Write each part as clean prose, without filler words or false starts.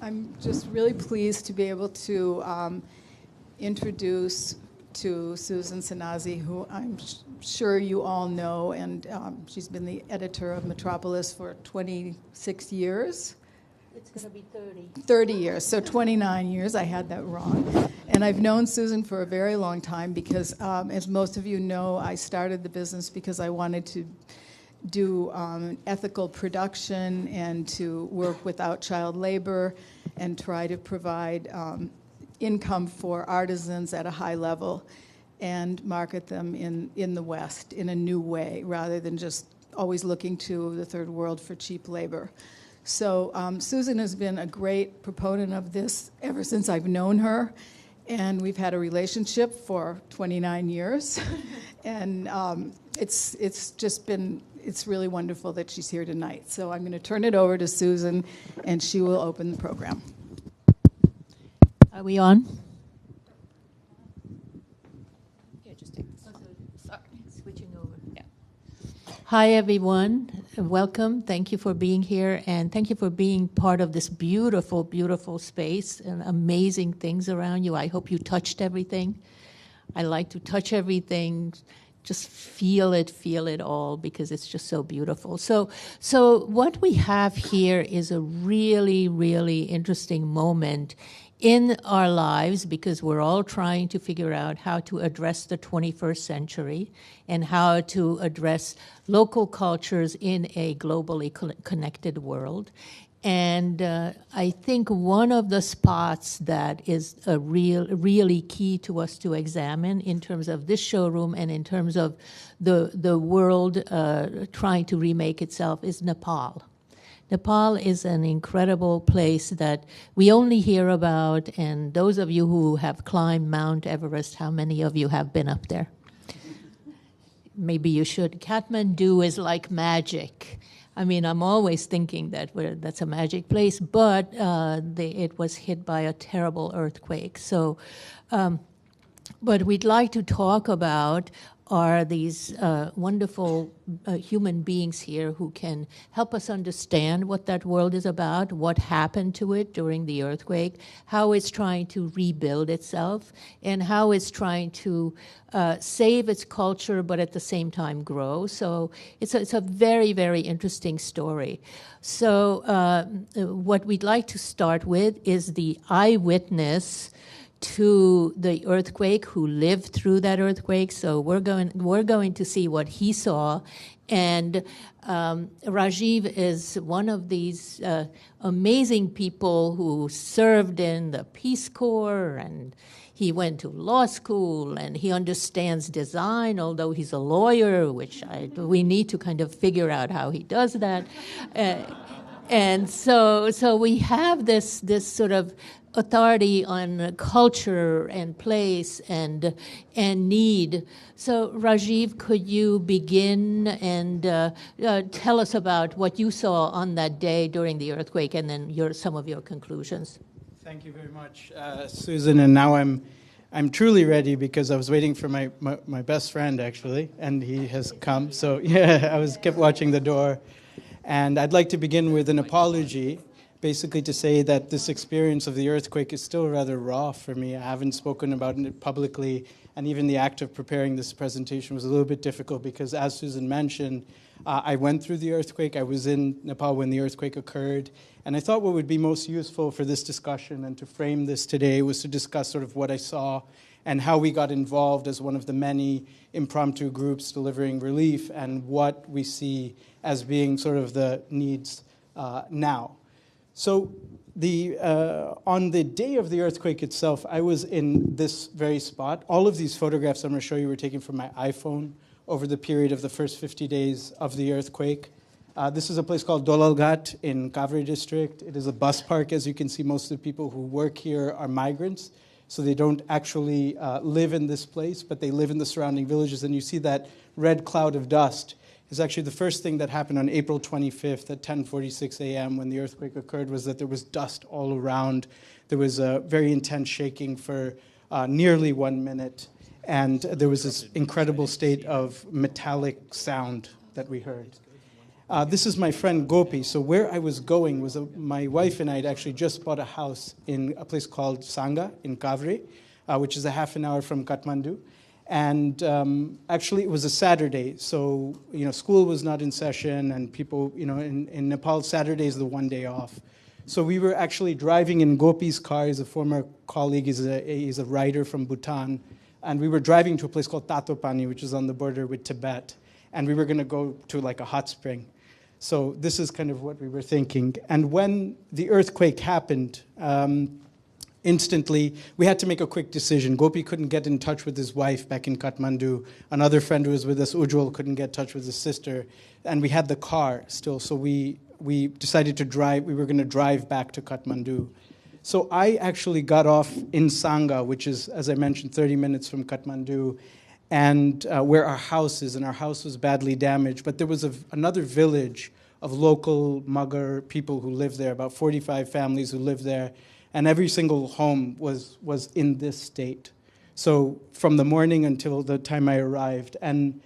I'm just really pleased to be able to introduce to Susan Szenasy, who I'm sure you all know, and she's been the editor of Metropolis for 26 years. It's going to be 30. 30 years, so 29 years. I had that wrong. And I've known Susan for a very long time because, as most of you know, I started the business because I wanted to do ethical production and to work without child labor and try to provide income for artisans at a high level and market them in the West in a new way rather than just always looking to the third world for cheap labor. So Susan has been a great proponent of this ever since I've known her, and we've had a relationship for 29 years. And it's really wonderful that she's here tonight. So I'm going to turn it over to Susan, and she will open the program. Are we on? Yeah, just take this. Sorry, switching over. Yeah. Hi, everyone. Welcome. Thank you for being here, and thank you for being part of this beautiful, beautiful space and amazing things around you. I hope you touched everything. I like to touch everything. Just feel it all, because it's just so beautiful. So what we have here is a really, really interesting moment in our lives, because we're all trying to figure out how to address the 21st century and how to address local cultures in a globally connected world. And I think one of the spots that is really key to us to examine in terms of this showroom and in terms of the world trying to remake itself is Nepal. Nepal is an incredible place that we only hear about, and those of you who have climbed Mount Everest, how many of you have been up there? Maybe you should. Kathmandu is like magic. I mean, I'm always thinking that that's a magic place, but it was hit by a terrible earthquake. So, but we'd like to talk about are these wonderful human beings here who can help us understand what that world is about, what happened to it during the earthquake, how it's trying to rebuild itself, and how it's trying to save its culture but at the same time grow. So it's a very, very interesting story. So what we'd like to start with is the eyewitness to the earthquake, who lived through that earthquake. So we're going to see what he saw. And Rajeev is one of these amazing people who served in the Peace Corps, and he went to law school, and he understands design, although he's a lawyer, which we need to kind of figure out how he does that. And so we have this sort of authority on culture and place and need. So Rajeev, could you begin and tell us about what you saw on that day during the earthquake, and then some of your conclusions? Thank you very much, Susan. And now I'm truly ready, because I was waiting for my best friend, actually, and he has come. So yeah, I kept watching the door. And I'd like to begin with an apology, basically to say that this experience of the earthquake is still rather raw for me. I haven't spoken about it publicly, and even the act of preparing this presentation was a little bit difficult because, as Susan mentioned, I went through the earthquake. I was in Nepal when the earthquake occurred, and I thought what would be most useful for this discussion and to frame this today was to discuss sort of what I saw and how we got involved as one of the many impromptu groups delivering relief, and what we see as being sort of the needs now. So on the day of the earthquake itself, I was in this very spot. All of these photographs I'm going to show you were taken from my iPhone over the period of the first 50 days of the earthquake. This is a place called Dolalghat in Kavri district. It is a bus park. As you can see, most of the people who work here are migrants, so they don't actually live in this place, but they live in the surrounding villages. And you see that red cloud of dust is actually the first thing that happened on April 25th at 10:46 a.m. when the earthquake occurred, was that there was dust all around. There was a very intense shaking for nearly 1 minute, and there was this incredible state of metallic sound that we heard. This is my friend Gopi. So where I was going was my wife and I had actually just bought a house in a place called Sangha in Kavri, which is a half an hour from Kathmandu. And actually, it was a Saturday, so school was not in session, and people, in Nepal, Saturday is the one day off. So we were actually driving in Gopi's car. He's a former colleague. He's a writer from Bhutan, and we were driving to a place called Tatopani, which is on the border with Tibet, and we were going to go to like a hot spring. So this is kind of what we were thinking. And when the earthquake happened, instantly, we had to make a quick decision. Gopi couldn't get in touch with his wife back in Kathmandu. Another friend who was with us, Ujjwal, couldn't get in touch with his sister. And we had the car still, so we decided to drive. We were going to drive back to Kathmandu. So I actually got off in Sangha, which is, as I mentioned, 30 minutes from Kathmandu, and where our house is, and our house was badly damaged. But there was another village of local Magar people who lived there, about 45 families who lived there, and every single home was in this state. So from the morning until the time I arrived. And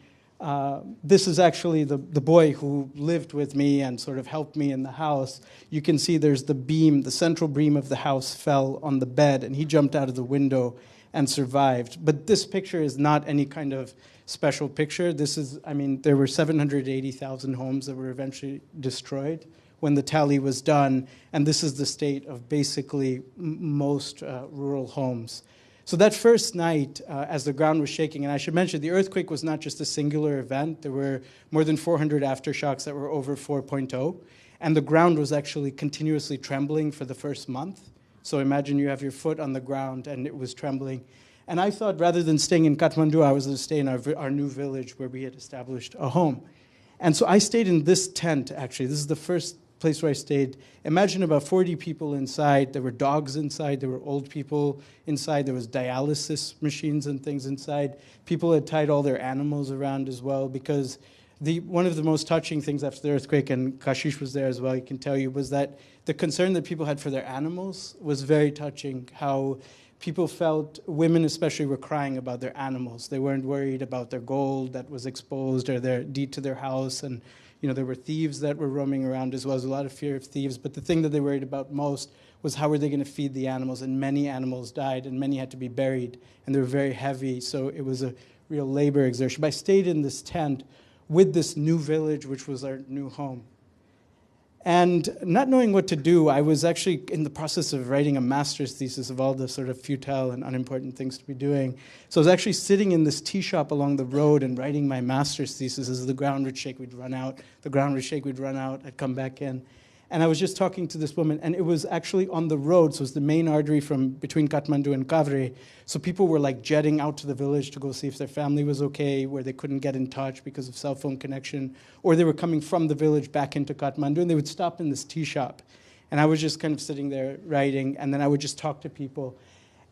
this is actually the boy who lived with me and sort of helped me in the house. You can see there's the beam, the central beam of the house fell on the bed, and he jumped out of the window and survived. But this picture is not any kind of special picture. There were 780,000 homes that were eventually destroyed when the tally was done, and this is the state of basically most rural homes. So that first night, as the ground was shaking, and I should mention, the earthquake was not just a singular event. There were more than 400 aftershocks that were over 4.0, and the ground was actually continuously trembling for the first month. So imagine you have your foot on the ground, and it was trembling. And I thought rather than staying in Kathmandu, I was going to stay in our new village where we had established a home. And so I stayed in this tent, actually. This is the first place where I stayed. Imagine about 40 people inside. There were dogs inside. There were old people inside. There was dialysis machines and things inside. People had tied all their animals around as well, because one of the most touching things after the earthquake, and Kashish was there as well, he can tell you, was that the concern that people had for their animals was very touching. How people felt, women especially, were crying about their animals. They weren't worried about their gold that was exposed or their deed to their house. And there were thieves that were roaming around as well. There was a lot of fear of thieves. But the thing that they worried about most was how were they going to feed the animals. And many animals died, and many had to be buried. And they were very heavy, so it was a real labor exertion. But I stayed in this tent with this new village, which was our new home. And not knowing what to do, I was actually in the process of writing a master's thesis of all the sort of futile and unimportant things to be doing. So I was actually sitting in this tea shop along the road and writing my master's thesis. As the ground would shake, we'd run out. The ground would shake, we'd run out. I'd come back in. And I was just talking to this woman, and it was actually on the road, so it was the main artery from between Kathmandu and Kavri. So people were like jetting out to the village to go see if their family was okay, where they couldn't get in touch because of cell phone connection, or they were coming from the village back into Kathmandu, and they would stop in this tea shop. And I was just kind of sitting there writing, and then I would just talk to people.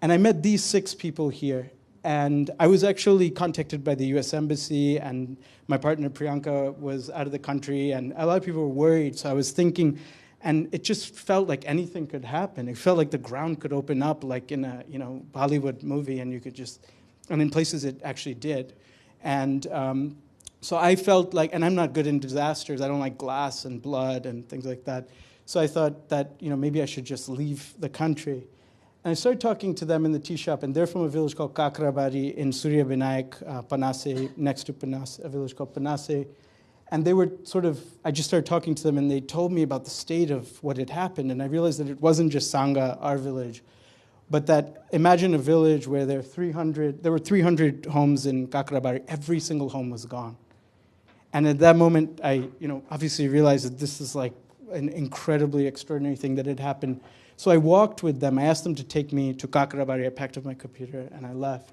And I met these 6 people here. And I was actually contacted by the U.S. Embassy, and my partner Priyanka was out of the country, and a lot of people were worried. So I was thinking, and it just felt like anything could happen. It felt like the ground could open up, like in a Bollywood movie, and you could and in places it actually did. And so I felt like, and I'm not good in disasters. I don't like glass and blood and things like that. So I thought that maybe I should just leave the country. And I started talking to them in the tea shop, and they're from a village called Kakrabari in Surya Binayak, Panase, next to Panase, a village called Panase. And they were I just started talking to them, and they told me about the state of what had happened. And I realized that it wasn't just Sangha, our village, but that imagine a village where there were 300 homes in Kakrabari. Every single home was gone. And at that moment, I obviously realized that this is like an incredibly extraordinary thing that had happened. So I walked with them. I asked them to take me to Kakrabari. I packed up my computer, and I left.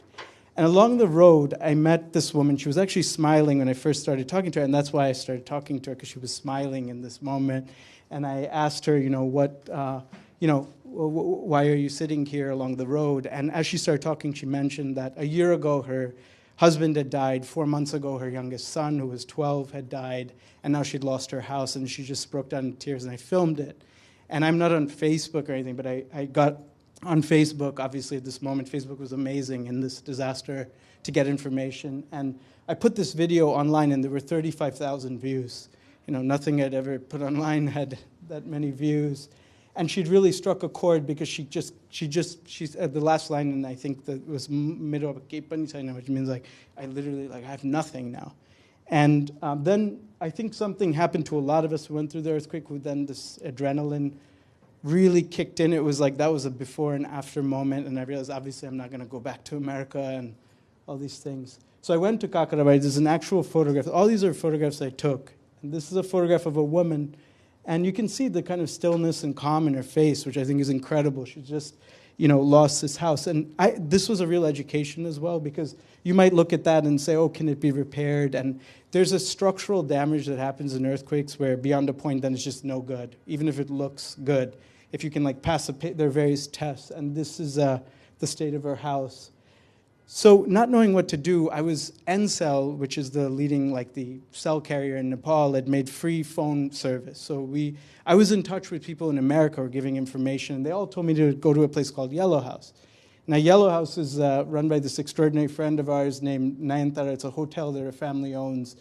And along the road, I met this woman. She was actually smiling when I first started talking to her, and that's why I started talking to her, because she was smiling in this moment. And I asked her, why are you sitting here along the road? And as she started talking, she mentioned that a year ago, her husband had died. 4 months ago, her youngest son, who was 12, had died. And now she'd lost her house, and she just broke down in tears, and I filmed it. And I'm not on Facebook or anything, but I got on Facebook, obviously, at this moment. Facebook was amazing in this disaster to get information. And I put this video online, and there were 35,000 views. nothing I'd ever put online had that many views. And she'd really struck a chord because she's at the last line, and I think that was middle of which means like, I literally, like, I have nothing now. And then I think something happened to a lot of us who went through the earthquake, who then this adrenaline really kicked in. It was like, that was a before and after moment, and I realized, obviously, I'm not going to go back to America and all these things. So I went to Kakarabay. There's an actual photograph. All these are photographs I took. And this is a photograph of a woman, and you can see the kind of stillness and calm in her face, which I think is incredible. She just, lost this house. And this was a real education as well, because you might look at that and say, oh, can it be repaired? And there's a structural damage that happens in earthquakes where beyond a point, then it's just no good, even if it looks good. If you can pass there are various tests, and this is the state of her house. So not knowing what to do, I was Ncell, which is the leading, the cell carrier in Nepal, had made free phone service. So I was in touch with people in America who were giving information, and they all told me to go to a place called Yellow House. Now, Yellow House is run by this extraordinary friend of ours named Nayantara. It's a hotel that her family owns.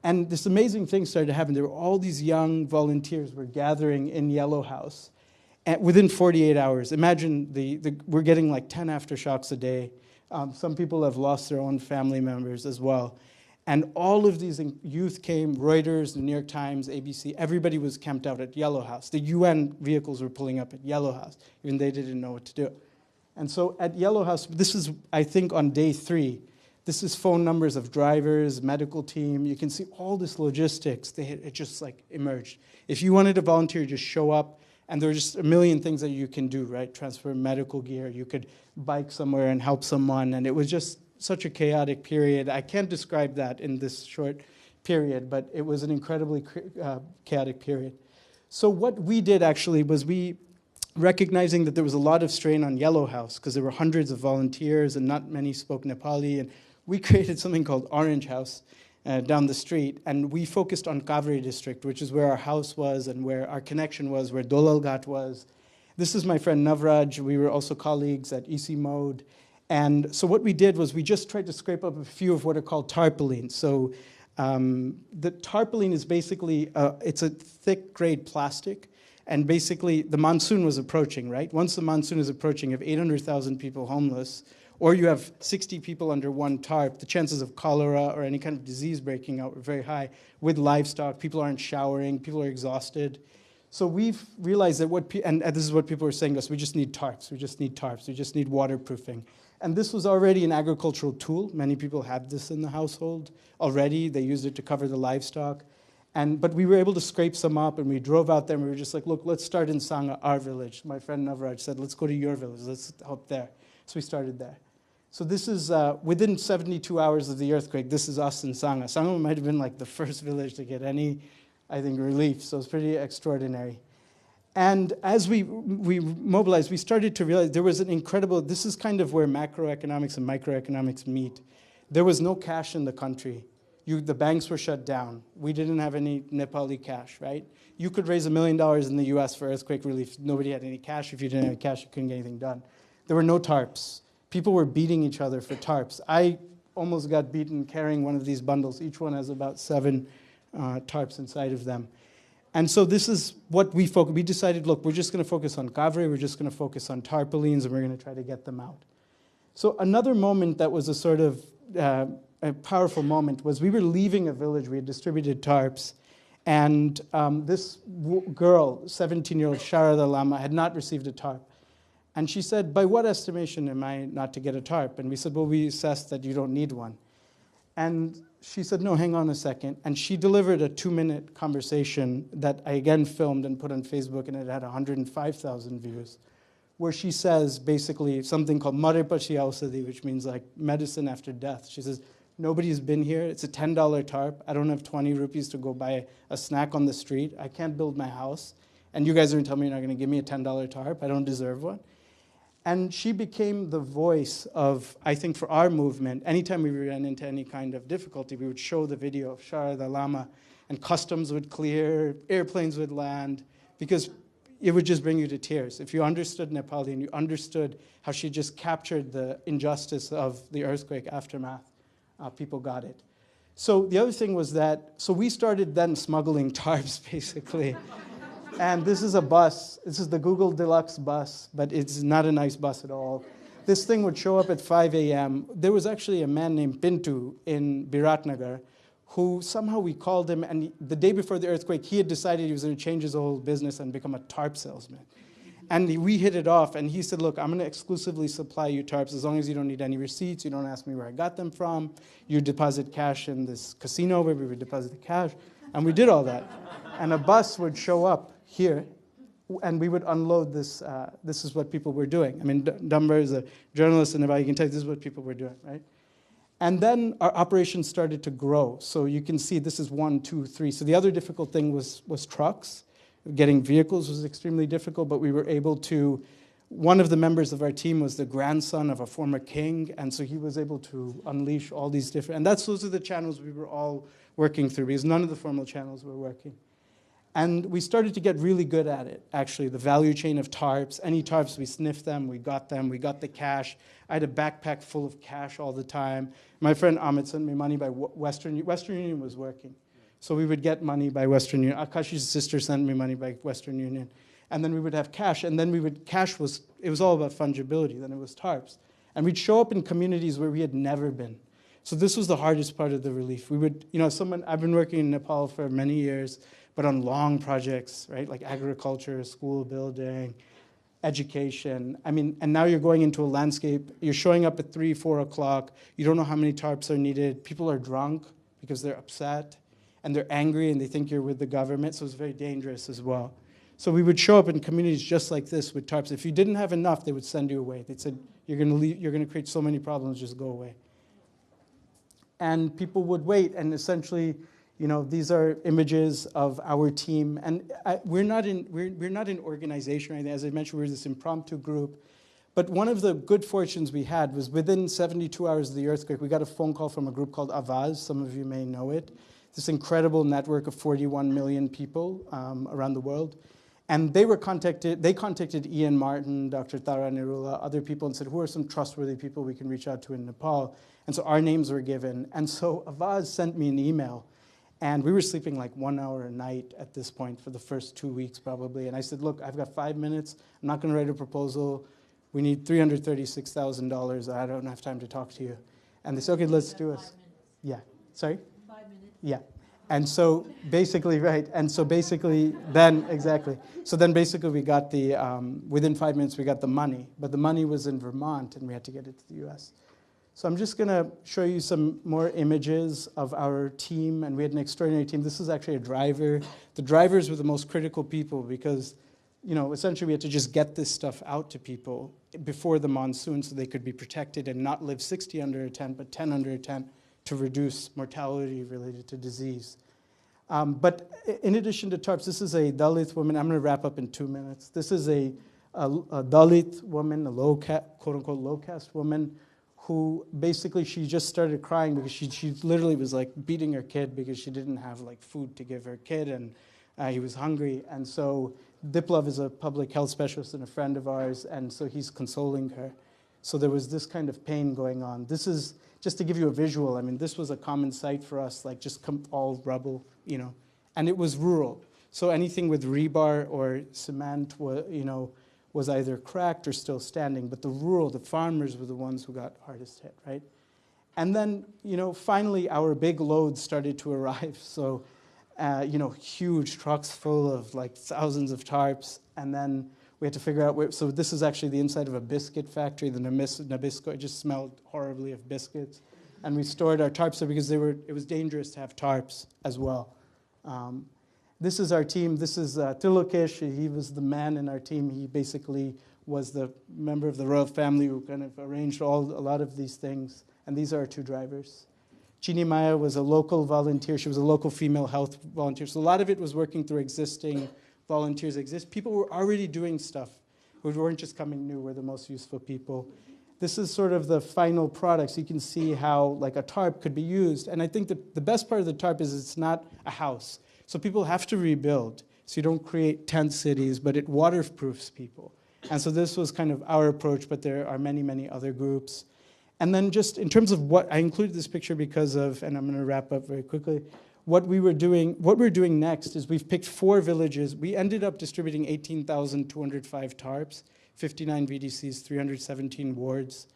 And this amazing thing started to happen. There were all these young volunteers were gathering in Yellow House within 48 hours. Imagine we're getting 10 aftershocks a day. Some people have lost their own family members as well. And all of these youth came, Reuters, the New York Times, ABC, everybody was camped out at Yellow House. The UN vehicles were pulling up at Yellow House, even they didn't know what to do. And so at Yellow House, this is, I think, on day 3, this is phone numbers of drivers, medical team. You can see all this logistics. It just emerged. If you wanted to volunteer, just show up. And there are just a million things that you can do, right? Transfer medical gear. You could bike somewhere and help someone. And it was just such a chaotic period. I can't describe that in this short period, but it was an incredibly chaotic period. So what we did actually was recognizing that there was a lot of strain on Yellow House because there were hundreds of volunteers and not many spoke Nepali. And we created something called Orange House down the street, and we focused on Kaveri district, which is where our house was and where our connection was, where Dolalghat was. This is my friend Navraj. We were also colleagues at EC Mode. And so what we did was we just tried to scrape up a few of what are called tarpaulins. So the tarpaulin is basically, it's a thick grade plastic, and basically the monsoon was approaching, right? Once the monsoon is approaching, you have 800,000 people homeless, or you have 60 people under one tarp, the chances of cholera or any kind of disease breaking out were very high. With livestock, people aren't showering, people are exhausted. So we've realized that and this is what people are saying to us, we just need tarps, we just need tarps, we just need waterproofing. And this was already an agricultural tool. Many people had this in the household already. They used it to cover the livestock. But we were able to scrape some up, and we drove out there, and we were just like, look, let's start in Sangha, our village. My friend Navraj said, let's go to your village, let's help there. So we started there. So this is, within 72 hours of the earthquake, this is us in Sangha. Sangha might have been the first village to get any, I think, relief. So it's pretty extraordinary. And as we mobilized, we started to realize there was an incredible, this is kind of where macroeconomics and microeconomics meet. There was no cash in the country. The banks were shut down. We didn't have any Nepali cash, right? You could raise $1 million in the US for earthquake relief. Nobody had any cash. If you didn't have cash, you couldn't get anything done. There were no tarps. People were beating each other for tarps. I almost got beaten carrying one of these bundles. Each one has about 7 tarps inside of them. And so this is what we focused. We decided, look, we're just going to focus on Kaveri, we're just going to focus on tarpaulins, and we're going to try to get them out. So another moment that was a sort of a powerful moment was we were leaving a village. We had distributed tarps, and this girl, 17-year-old Sharada Lama, had not received a tarp. And she said, by what estimation am I not to get a tarp? And we said, well, we assessed that you don't need one. And she said, no, hang on a second. And she delivered a 2-minute conversation that I again filmed and put on Facebook, and it had 105,000 views, where she says basically something called Marepachi Ausadi, which means medicine after death. She says, nobody's been here. It's a $10 tarp. I don't have 20 rupees to go buy a snack on the street. I can't build my house. And you guys are going to tell me you're not going to give me a $10 tarp. I don't deserve one. And she became the voice of, I think, for our movement. Anytime we ran into any kind of difficulty, we would show the video of Sharada Lama, and customs would clear, airplanes would land, because it would just bring you to tears. If you understood Nepali and you understood how she just captured the injustice of the earthquake aftermath, people got it. So the other thing was that, so we started then smuggling tarps, basically. And this is a bus. This is the Google Deluxe bus, but it's not a nice bus at all. This thing would show up at 5 a.m. There was actually a man named Pintu in Biratnagar who somehow we called him, and the day before the earthquake, he had decided he was going to change his whole business and become a tarp salesman. And we hit it off, and he said, look, I'm going to exclusively supply you tarps as long as you don't need any receipts, you don't ask me where I got them from, you deposit cash in this casino where we would deposit the cash. And we did all that. And a bus would show up here, and we would unload this. This is what people were doing. I mean, Dumbar is a journalist in Nepal. You can tell this is what people were doing, right? And then our operations started to grow. So you can see this is 1, 2, 3. So the other difficult thing was trucks. Getting vehicles was extremely difficult, but we were able to, one of the members of our team was the grandson of a former king, and so he was able to unleash all these different, and those are the channels we were all working through, because none of the formal channels were working. And we started to get really good at it, actually, the value chain of tarps. Any tarps, we sniffed them, we got the cash. I had a backpack full of cash all the time. My friend Amit sent me money by Western Union was working. So we would get money by Western Union. Akash's sister sent me money by Western Union. And then we would have cash, and then it was all about fungibility, then it was tarps. And we'd show up in communities where we had never been. So this was the hardest part of the relief. We would, I've been working in Nepal for many years, but on long projects, right? Like agriculture, school building, education. I mean, and now you're going into a landscape, you're showing up at 3, 4 o'clock, you don't know how many tarps are needed, people are drunk because they're upset, and they're angry and they think you're with the government, so it's very dangerous as well. So we would show up in communities just like this with tarps. If you didn't have enough, they would send you away. They said, you're going to create so many problems, just go away. And people would wait, and essentially, these are images of our team. And we're not an organization or anything. As I mentioned, we're this impromptu group. But one of the good fortunes we had was within 72 hours of the earthquake, we got a phone call from a group called Avaz. Some of you may know it. This incredible network of 41 million people around the world. And they contacted Ian Martin, Dr. Tara Nirula, other people, and said, who are some trustworthy people we can reach out to in Nepal? And so our names were given. And so Avaz sent me an email. And we were sleeping like 1 hour a night at this point for the first 2 weeks probably. And I said, look, I've got 5 minutes. I'm not going to write a proposal. We need $336,000. I don't have time to talk to you. And they said, okay, let's do it. Yeah. Sorry? 5 minutes. Yeah. And so basically, right. And so basically then, exactly. So then basically we got within 5 minutes we got the money. But the money was in Vermont and we had to get it to the US. So I'm just going to show you some more images of our team. And we had an extraordinary team. This is actually a driver. The drivers were the most critical people because, essentially we had to just get this stuff out to people before the monsoon so they could be protected and not live 60 under a tent, but 10 under a tent to reduce mortality related to disease. But in addition to tarps, this is a Dalit woman. I'm going to wrap up in 2 minutes. This is a Dalit woman, a quote-unquote low-caste woman, who basically she just started crying because she literally was like beating her kid because she didn't have like food to give her kid, and he was hungry. And so Diplov is a public health specialist and a friend of ours, and so he's consoling her. So there was this kind of pain going on. This is, just to give you a visual, I mean, this was a common sight for us, like just all rubble, and it was rural. So anything with rebar or cement, was either cracked or still standing, but the farmers were the ones who got hardest hit, right? And then, finally our big loads started to arrive. So, huge trucks full of like thousands of tarps, and then we had to figure out so this is actually the inside of a biscuit factory, the Nabisco. It just smelled horribly of biscuits. And we stored our tarps there because it was dangerous to have tarps as well. This is our team. This is Tilokesh. He was the man in our team. He basically was the member of the royal family who kind of arranged a lot of these things. And these are our 2 drivers. Chini Maya was a local volunteer. She was a local female health volunteer. So a lot of it was working through existing volunteers. People were already doing stuff who weren't just coming new, were the most useful people. This is sort of the final product. So you can see how like a tarp could be used. And I think that the best part of the tarp is it's not a house. So people have to rebuild. So you don't create tent cities, but it waterproofs people. And so this was kind of our approach, but there are many, many other groups. And then just in terms of what, I included this picture because of, and I'm going to wrap up very quickly, what we're doing next is we've picked 4 villages. We ended up distributing 18,205 tarps, 59 VDCs, 317 wards.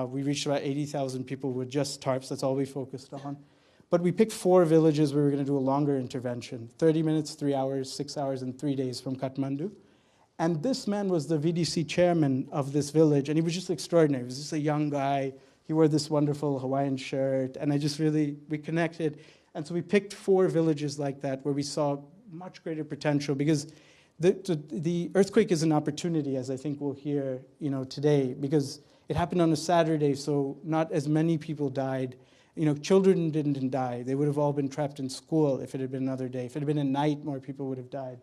We reached about 80,000 people with just tarps. That's all we focused on. But we picked 4 villages where we were going to do a longer intervention, 30 minutes, 3 hours, 6 hours, and 3 days from Kathmandu. And this man was the VDC chairman of this village, and he was just extraordinary. He was just a young guy. He wore this wonderful Hawaiian shirt, and we connected. And so we picked 4 villages like that where we saw much greater potential, because the earthquake is an opportunity, as I think we'll hear today, because it happened on a Saturday, so not as many people died. Children didn't die. They would have all been trapped in school if it had been another day. If it had been at night, more people would have died.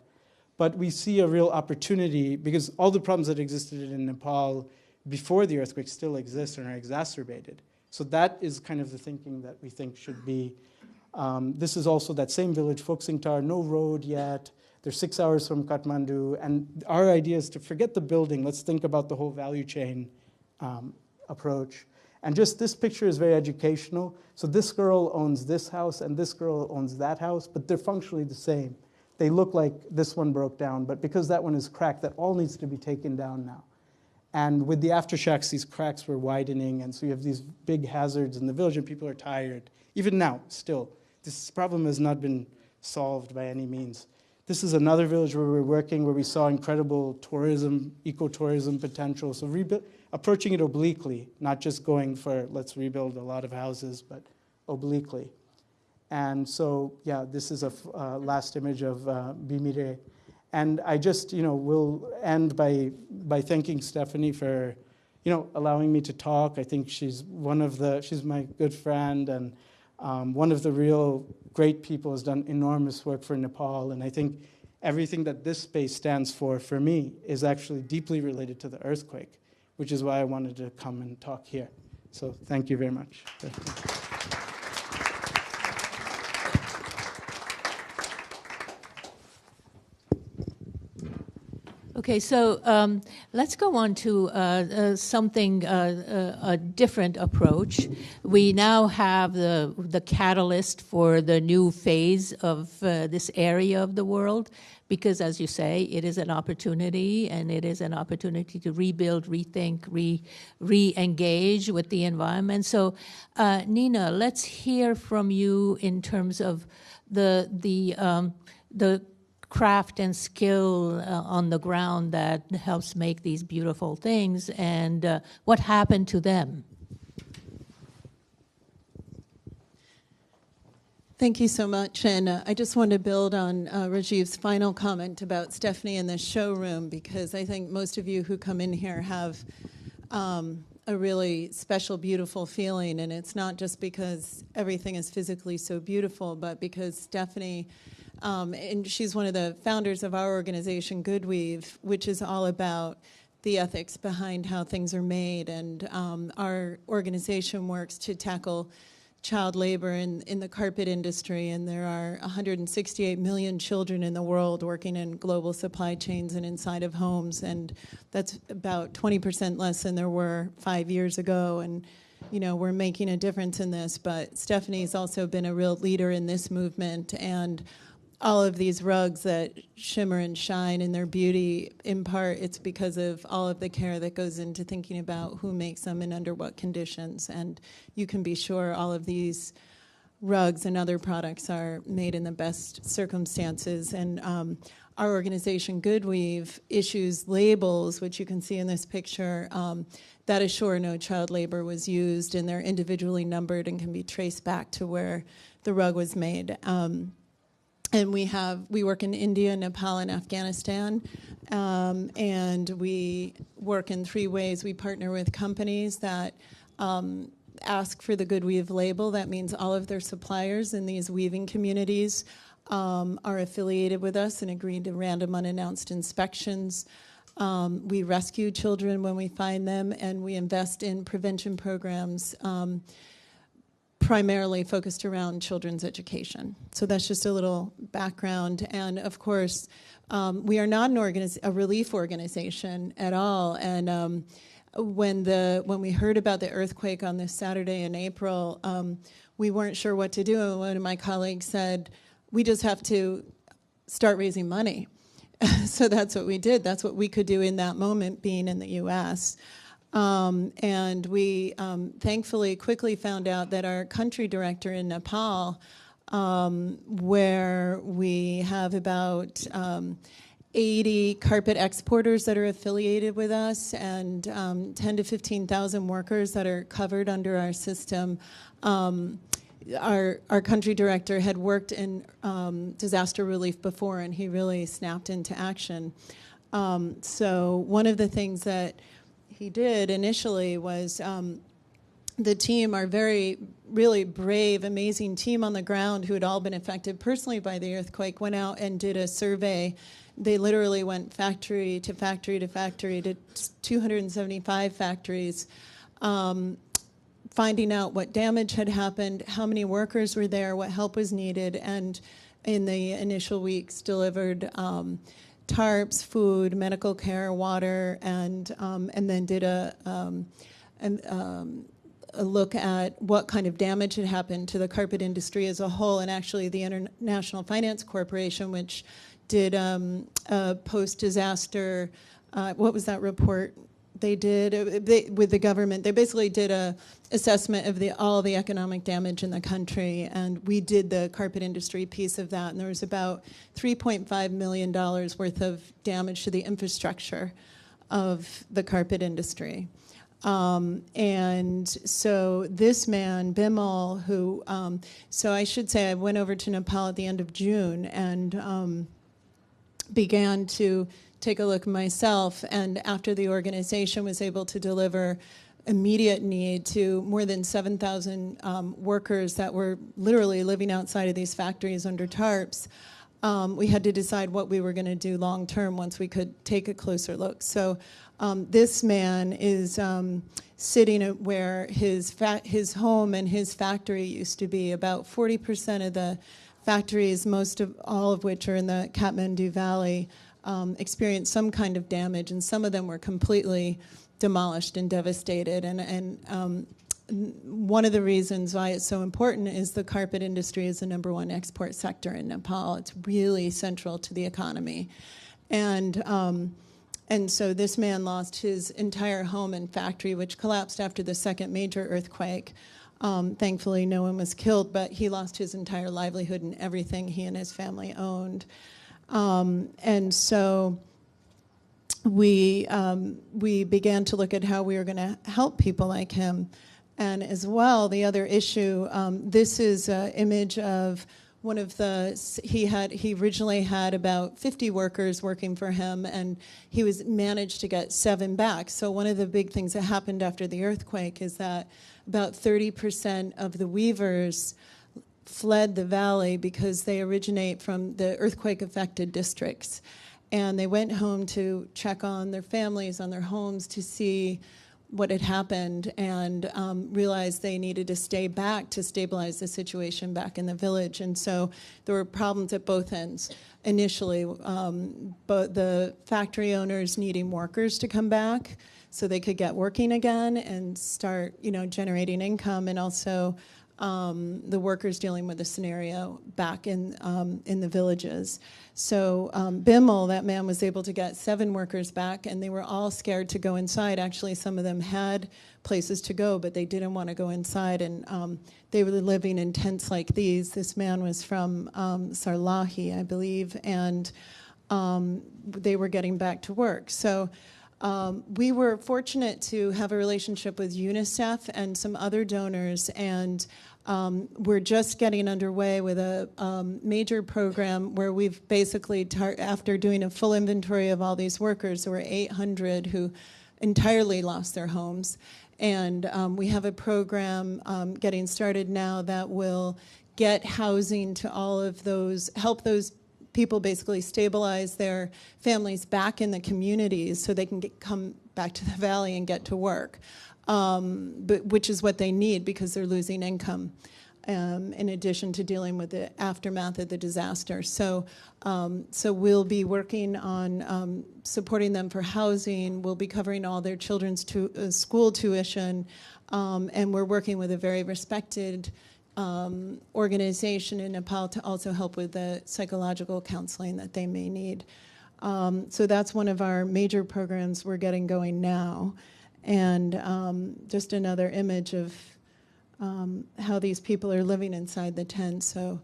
But we see a real opportunity, because all the problems that existed in Nepal before the earthquake still exist and are exacerbated. So that is kind of the thinking that we think should be. This is also that same village, Foksingtar, no road yet. They're 6 hours from Kathmandu. And our idea is to forget the building. Let's think about the whole value chain approach. And just this picture is very educational. So this girl owns this house and this girl owns that house, but they're functionally the same. They look like this one broke down, but because that one is cracked, that all needs to be taken down now. And with the aftershocks, these cracks were widening, and so you have these big hazards in the village, and people are tired. Even now, still, this problem has not been solved by any means. This is another village where we're working, where we saw incredible tourism, ecotourism potential. So approaching it obliquely, not just going for let's rebuild a lot of houses, but obliquely. And so, yeah, this is a last image of Bimire. And I just, will end by thanking Stephanie for, allowing me to talk. I think she's she's my good friend, and one of the real great people, has done enormous work for Nepal. And I think everything that this space stands for me, is actually deeply related to the earthquake, which is why I wanted to come and talk here. So thank you very much. Okay, so let's go on to a different approach. We now have the catalyst for the new phase of this area of the world, because, as you say, it is an opportunity, and it is an opportunity to rebuild, rethink, re-engage with the environment. So, Nina, let's hear from you in terms of the craft and skill on the ground that helps make these beautiful things, and what happened to them. Thank you so much. And I just want to build on Rajeev's final comment about Stephanie in the showroom, because I think most of you who come in here have a really special, beautiful feeling. And it's not just because everything is physically so beautiful, but because Stephanie, and she's one of the founders of our organization, GoodWeave, which is all about the ethics behind how things are made. And our organization works to tackle child labor in the carpet industry, and there are 168 million children in the world working in global supply chains and inside of homes, and that's about 20% less than there were 5 years ago. And we're making a difference in this, but Stephanie's also been a real leader in this movement, and all of these rugs that shimmer and shine in their beauty, in part, it's because of all of the care that goes into thinking about who makes them and under what conditions. And you can be sure all of these rugs and other products are made in the best circumstances. And our organization, GoodWeave, issues labels, which you can see in this picture, that assure no child labor was used, and they're individually numbered and can be traced back to where the rug was made. And we work in India, Nepal, and Afghanistan, and we work in 3 ways. We partner with companies that ask for the GoodWeave label. That means all of their suppliers in these weaving communities are affiliated with us and agree to random unannounced inspections. We rescue children when we find them, and we invest in prevention programs primarily focused around children's education. So that's just a little background. And of course, we are not a relief organization at all. And when we heard about the earthquake on this Saturday in April, we weren't sure what to do. And one of my colleagues said, we just have to start raising money. So that's what we did. That's what we could do in that moment, being in the U.S. And we thankfully quickly found out that our country director in Nepal, where we have about 80 carpet exporters that are affiliated with us, and 10 to 15,000 workers that are covered under our system. Our country director had worked in disaster relief before, and he really snapped into action. So one of the things that he did initially was the team, our really brave, amazing team on the ground who had all been affected personally by the earthquake, went out and did a survey. They literally went factory to factory to factory to 275 factories, finding out what damage had happened, how many workers were there, what help was needed, and in the initial weeks delivered tarps, food, medical care, water, and then did a look at what kind of damage had happened to the carpet industry as a whole, and actually the International Finance Corporation, which did a post-disaster, what was that report they did with the government? They basically did a assessment of all the economic damage in the country, and we did the carpet industry piece of that, and there was about $3.5 million worth of damage to the infrastructure of the carpet industry. And so this man, Bimal, who, so I should say I went over to Nepal at the end of June and began to take a look myself, and after the organization was able to deliver immediate need to more than 7,000 workers that were literally living outside of these factories under tarps, we had to decide what we were going to do long term once we could take a closer look. So this man is sitting at where his home and his factory used to be. About 40% of the factories, all of which are in the Kathmandu Valley, experienced some kind of damage, and some of them were completely demolished and devastated. And one of the reasons why it's so important is the carpet industry is the #1 export sector in Nepal. It's really central to the economy. And so this man lost his entire home and factory, which collapsed after the second major earthquake. Thankfully, no one was killed, but he lost his entire livelihood and everything he and his family owned. And so we began to look at how we were going to help people like him. And as well, the other issue, this is an image of one of he originally had about 50 workers working for him, and he managed to get 7 back. So one of the big things that happened after the earthquake is that about 30% of the weavers fled the valley because they originate from the earthquake-affected districts. And they went home to check on their families, on their homes, to see what had happened, and realized they needed to stay back to stabilize the situation back in the village. And so there were problems at both ends. Initially, but the factory owners needing workers to come back so they could get working again and start, generating income, and also the workers dealing with the scenario back in the villages. So Bimal, that man, was able to get 7 workers back, and they were all scared to go inside. Actually, some of them had places to go, but they didn't want to go inside, and they were living in tents like these. This man was from Sarlahi, I believe, and they were getting back to work. So we were fortunate to have a relationship with UNICEF and some other donors, and we're just getting underway with a major program where we've basically, after doing a full inventory of all these workers, there were 800 who entirely lost their homes. And we have a program getting started now that will get housing to all of those, help those people basically stabilize their families back in the communities so they can come back to the valley and get to work, which is what they need because they're losing income. in addition to dealing with the aftermath of the disaster. So we'll be working on supporting them for housing. We'll be covering all their children's school tuition, and we're working with a very respected organization in Nepal to also help with the psychological counseling that they may need. So that's one of our major programs we're getting going now. And just another image of how these people are living inside the tent. So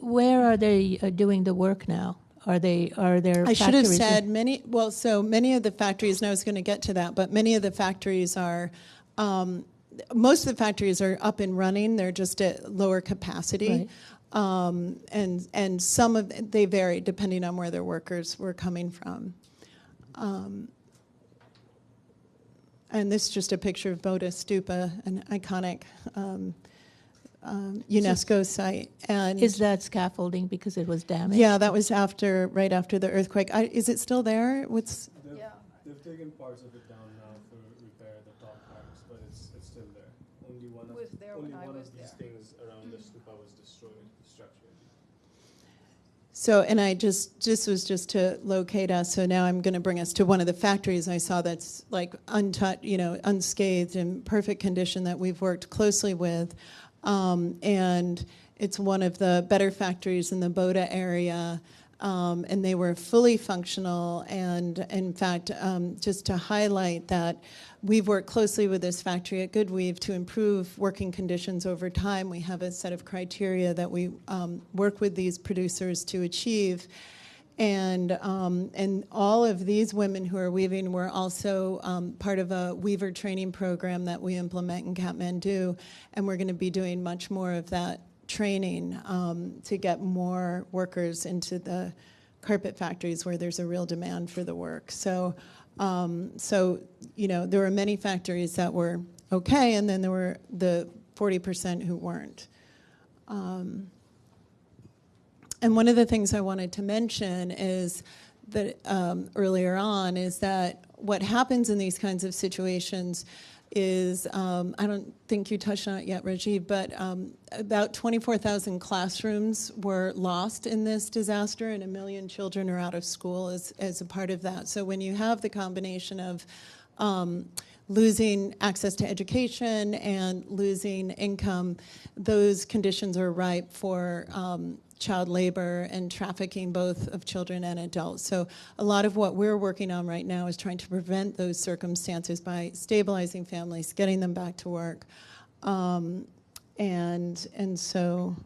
where are they doing the work now? Are there I should have factories said many of the factories, and I was going to get to that, but many of the factories are, most of the factories are up and running. They're just at lower capacity. Right. And some of they vary depending on where their workers were coming from. And this is just a picture of Bodha Stupa, an iconic UNESCO site. And Is that scaffolding because it was damaged? yeah, that was right after the earthquake. Is it still there? They've taken parts of it down now for repair, the top parts, but it's still there. Only one of these things around the stupa was destroyed structurally. So, and this was just to locate us. So now I'm going to bring us to one of the factories I saw that's like unscathed, in perfect condition, that we've worked closely with. And it's one of the better factories in the Bodha area. And they were fully functional. And in fact, just to highlight that we've worked closely with this factory at GoodWeave to improve working conditions over time. We have a set of criteria that we work with these producers to achieve. And all of these women who are weaving were also part of a weaver training program that we implement in Kathmandu. And we're going to be doing much more of that training to get more workers into the carpet factories where there's a real demand for the work. So there were many factories that were okay, and then there were the 40% who weren't. And one of the things I wanted to mention is that earlier on is that what happens in these kinds of situations is, I don't think you touched on it yet, Rajeev, but about 24,000 classrooms were lost in this disaster, and 1 million children are out of school as a part of that. So when you have the combination of losing access to education and losing income, those conditions are ripe for child labor and trafficking, both of children and adults. So a lot of what we're working on right now is trying to prevent those circumstances by stabilizing families, getting them back to work. And so...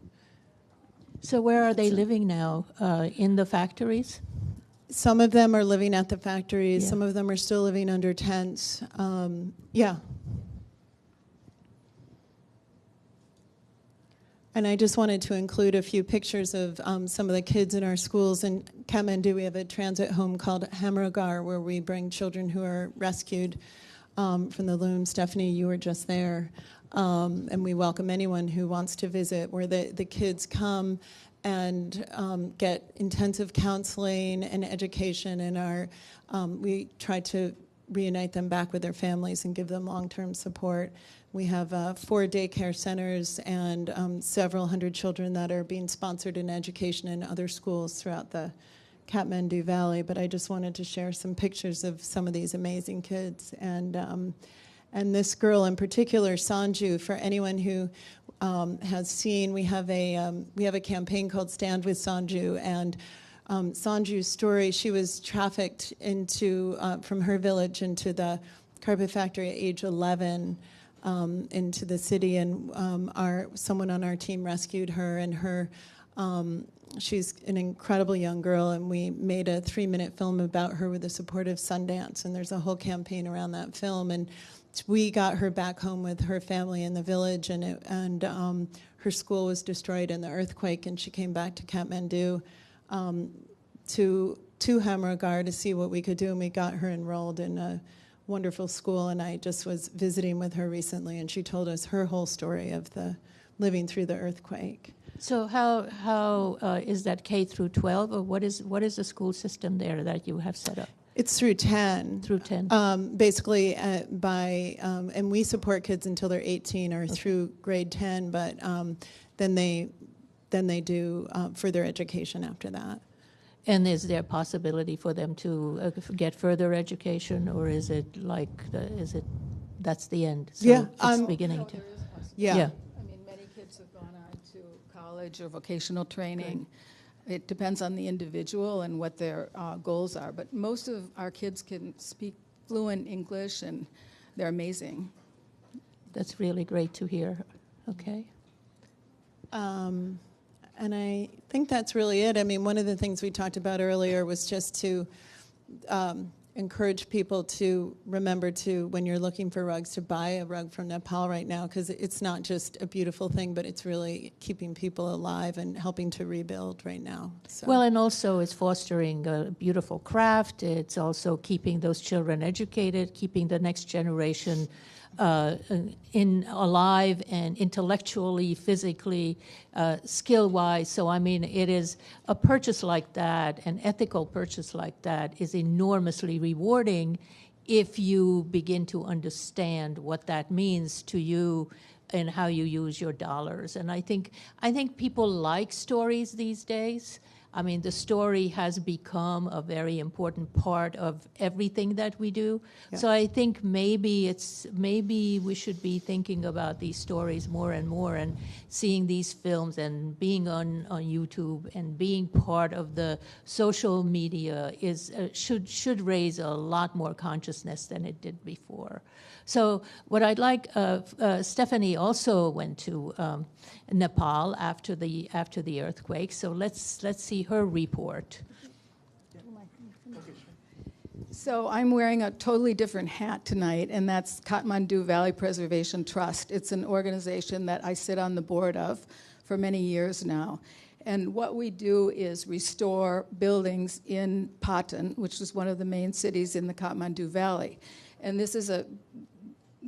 So where are they living now? In the factories? Some of them are living at the factories. Yeah. Some of them are still living under tents. Yeah. And I just wanted to include a few pictures of some of the kids in our schools. In Kathmandu, we have a transit home called Hamrogar, where we bring children who are rescued from the loom. Stephanie, you were just there. And we welcome anyone who wants to visit, where the kids come and get intensive counseling and education, and we try to reunite them back with their families and give them long-term support. We have 4 daycare centers and several hundred children that are being sponsored in education in other schools throughout the Kathmandu Valley. But I just wanted to share some pictures of some of these amazing kids. And this girl in particular, Sanju, for anyone who has seen, we have a campaign called Stand with Sanju, and Sanju's story, she was trafficked from her village into the carpet factory at age 11, into the city, and someone on our team rescued her, and she's an incredible young girl, and we made a 3-minute film about her with the support of Sundance, and there's a whole campaign around that film, and we got her back home with her family in the village, and her school was destroyed in the earthquake, and she came back to Kathmandu to Hamrogar to see what we could do, and we got her enrolled in a wonderful school. And I just was visiting with her recently, and she told us her whole story of the living through the earthquake. So how is that K through 12, or what is the school system there that you have set up? It's through 10. Through 10. Basically, and we support kids until they're 18 or through grade 10, but then they do further education after that. And is there a possibility for them to get further education, or is it like that's the end? So Yeah, it's beginning to. Yeah. I mean, many kids have gone on to college or vocational training. Good. It depends on the individual and what their goals are. But most of our kids can speak fluent English, and they're amazing. That's really great to hear. Okay. And I think that's really it. I mean, one of the things we talked about earlier was just to encourage people to remember to, when you're looking for rugs, to buy a rug from Nepal right now, because it's not just a beautiful thing, but it's really keeping people alive and helping to rebuild right now. So. Well, and also it's fostering a beautiful craft. It's also keeping those children educated, keeping the next generation alive and intellectually, physically, skill-wise. So, I mean, it is a purchase like that, an ethical purchase like that, is enormously rewarding if you begin to understand what that means to you and how you use your dollars. And I think people like stories these days. I mean, the story has become a very important part of everything that we do. Yeah. So I think maybe we should be thinking about these stories more and more, and seeing these films and being on YouTube and being part of the social media should raise a lot more consciousness than it did before. So what I'd like, Stephanie also went to Nepal after the earthquake. So let's see her report. So I'm wearing a totally different hat tonight, and that's Kathmandu Valley Preservation Trust. It's an organization that I sit on the board of for many years now. And what we do is restore buildings in Patan, which is one of the main cities in the Kathmandu Valley. And this is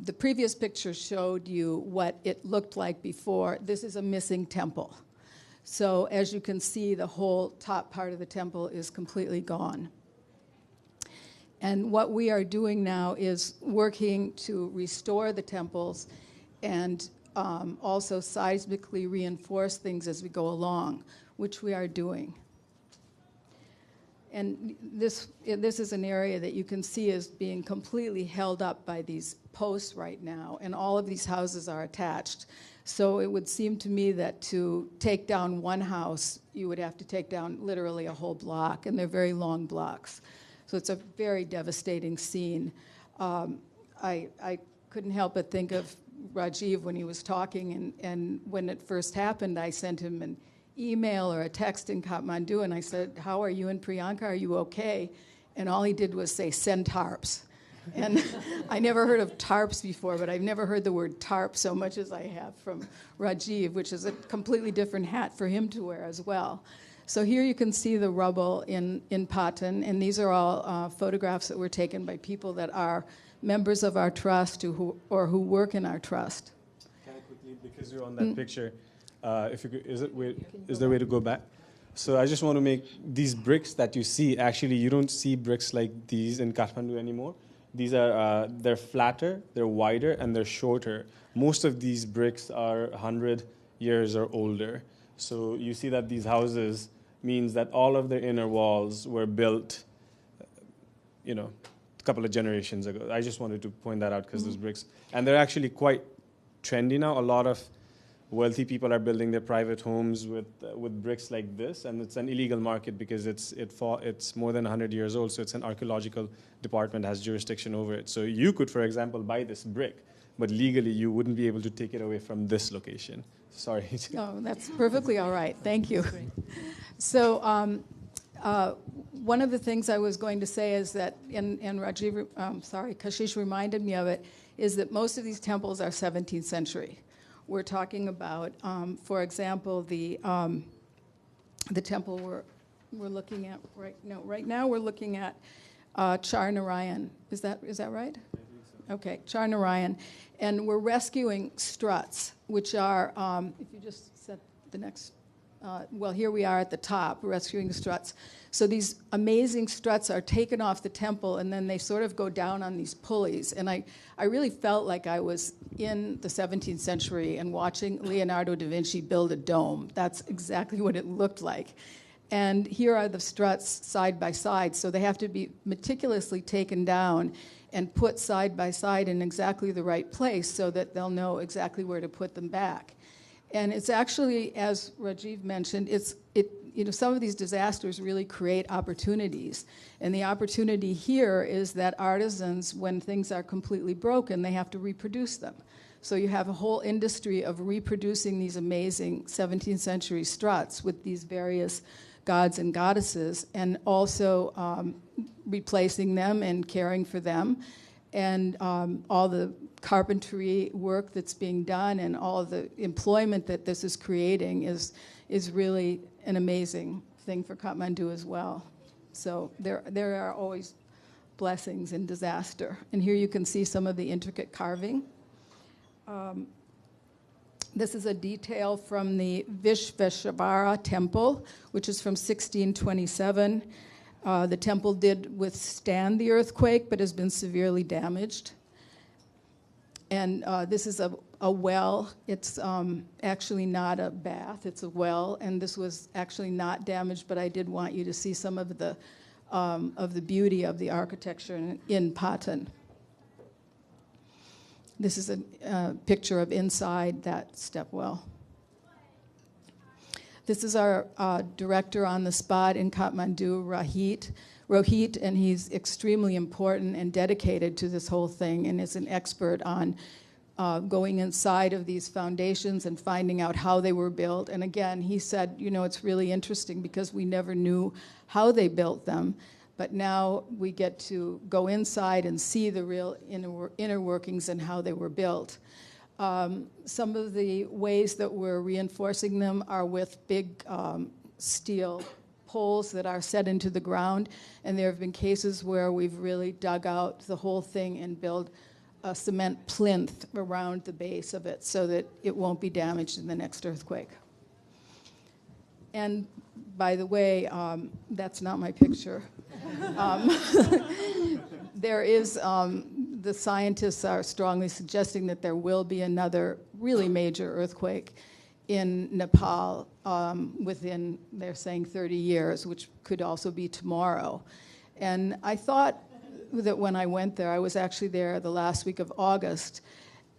the previous picture showed you what it looked like before. This is a missing temple. So as you can see, the whole top part of the temple is completely gone. And what we are doing now is working to restore the temples and also seismically reinforce things as we go along, which we are doing. And this is an area that you can see is being completely held up by these posts right now, and all of these houses are attached. So it would seem to me that to take down one house, you would have to take down literally a whole block, and they're very long blocks. So it's a very devastating scene. I couldn't help but think of Rajeev when he was talking, and when it first happened, I sent him an email or a text in Kathmandu, and I said, "How are you and Priyanka? Are you okay?" And all he did was say, "Send tarps." And I never heard of tarps before, but I've never heard the word tarp so much as I have from Rajeev, which is a completely different hat for him to wear as well. So here you can see the rubble in Patan, and these are all photographs that were taken by people that are members of our trust who work in our trust. Can I quickly, because you're on that picture, if you could, is there a way to go back? So I just want to make these bricks that you see, actually you don't see bricks like these in Kathmandu anymore. These are, they're flatter, they're wider, and they're shorter. Most of these bricks are 100 years or older. So you see that these houses means that all of their inner walls were built, a couple of generations ago. I just wanted to point that out because those bricks, and they're actually quite trendy now. A lot of wealthy people are building their private homes with bricks like this, and it's an illegal market because it's more than 100 years old, so it's an archaeological department has jurisdiction over it. So you could, for example, buy this brick, but legally you wouldn't be able to take it away from this location. Sorry. No, that's perfectly all right. Thank you. So one of the things I was going to say is that, and Kashish reminded me of it, is that most of these temples are 17th century. We're talking about, for example, the temple we're looking at right now we're looking at Char Narayan. Is that right? I think so. Okay, Char Narayan, and we're rescuing struts, which are if you just set the next well, here we are at the top, rescuing struts. So these amazing struts are taken off the temple, and then they sort of go down on these pulleys. And I really felt like I was in the 17th century and watching Leonardo da Vinci build a dome. That's exactly what it looked like. And here are the struts side by side, so they have to be meticulously taken down and put side by side in exactly the right place so that they'll know exactly where to put them back. And it's actually, as Rajeev mentioned, some of these disasters really create opportunities. And the opportunity here is that artisans, when things are completely broken, they have to reproduce them. So you have a whole industry of reproducing these amazing 17th century struts with these various gods and goddesses, and also replacing them and caring for them. And all the carpentry work that's being done and all the employment that this is creating is really an amazing thing for Kathmandu as well. So there are always blessings in disaster. And here you can see some of the intricate carving. This is a detail from the Vishveshabhara temple, which is from 1627. The temple did withstand the earthquake, but has been severely damaged. And this is a well. It's actually not a bath, it's a well, and this was actually not damaged, but I did want you to see some of the beauty of the architecture in Patan. This is a picture of inside that stepwell. This is our director on the spot in Kathmandu, Rohit, and he's extremely important and dedicated to this whole thing, and is an expert on going inside of these foundations and finding out how they were built. And again, he said, it's really interesting because we never knew how they built them, but now we get to go inside and see the real inner workings and how they were built. Some of the ways that we're reinforcing them are with big steel poles that are set into the ground, and there have been cases where we've really dug out the whole thing and built a cement plinth around the base of it so that it won't be damaged in the next earthquake. And by the way, that's not my picture. There is, the scientists are strongly suggesting that there will be another really major earthquake in Nepal within, they're saying, 30 years, which could also be tomorrow. And I thought that when I went there, I was actually there the last week of August,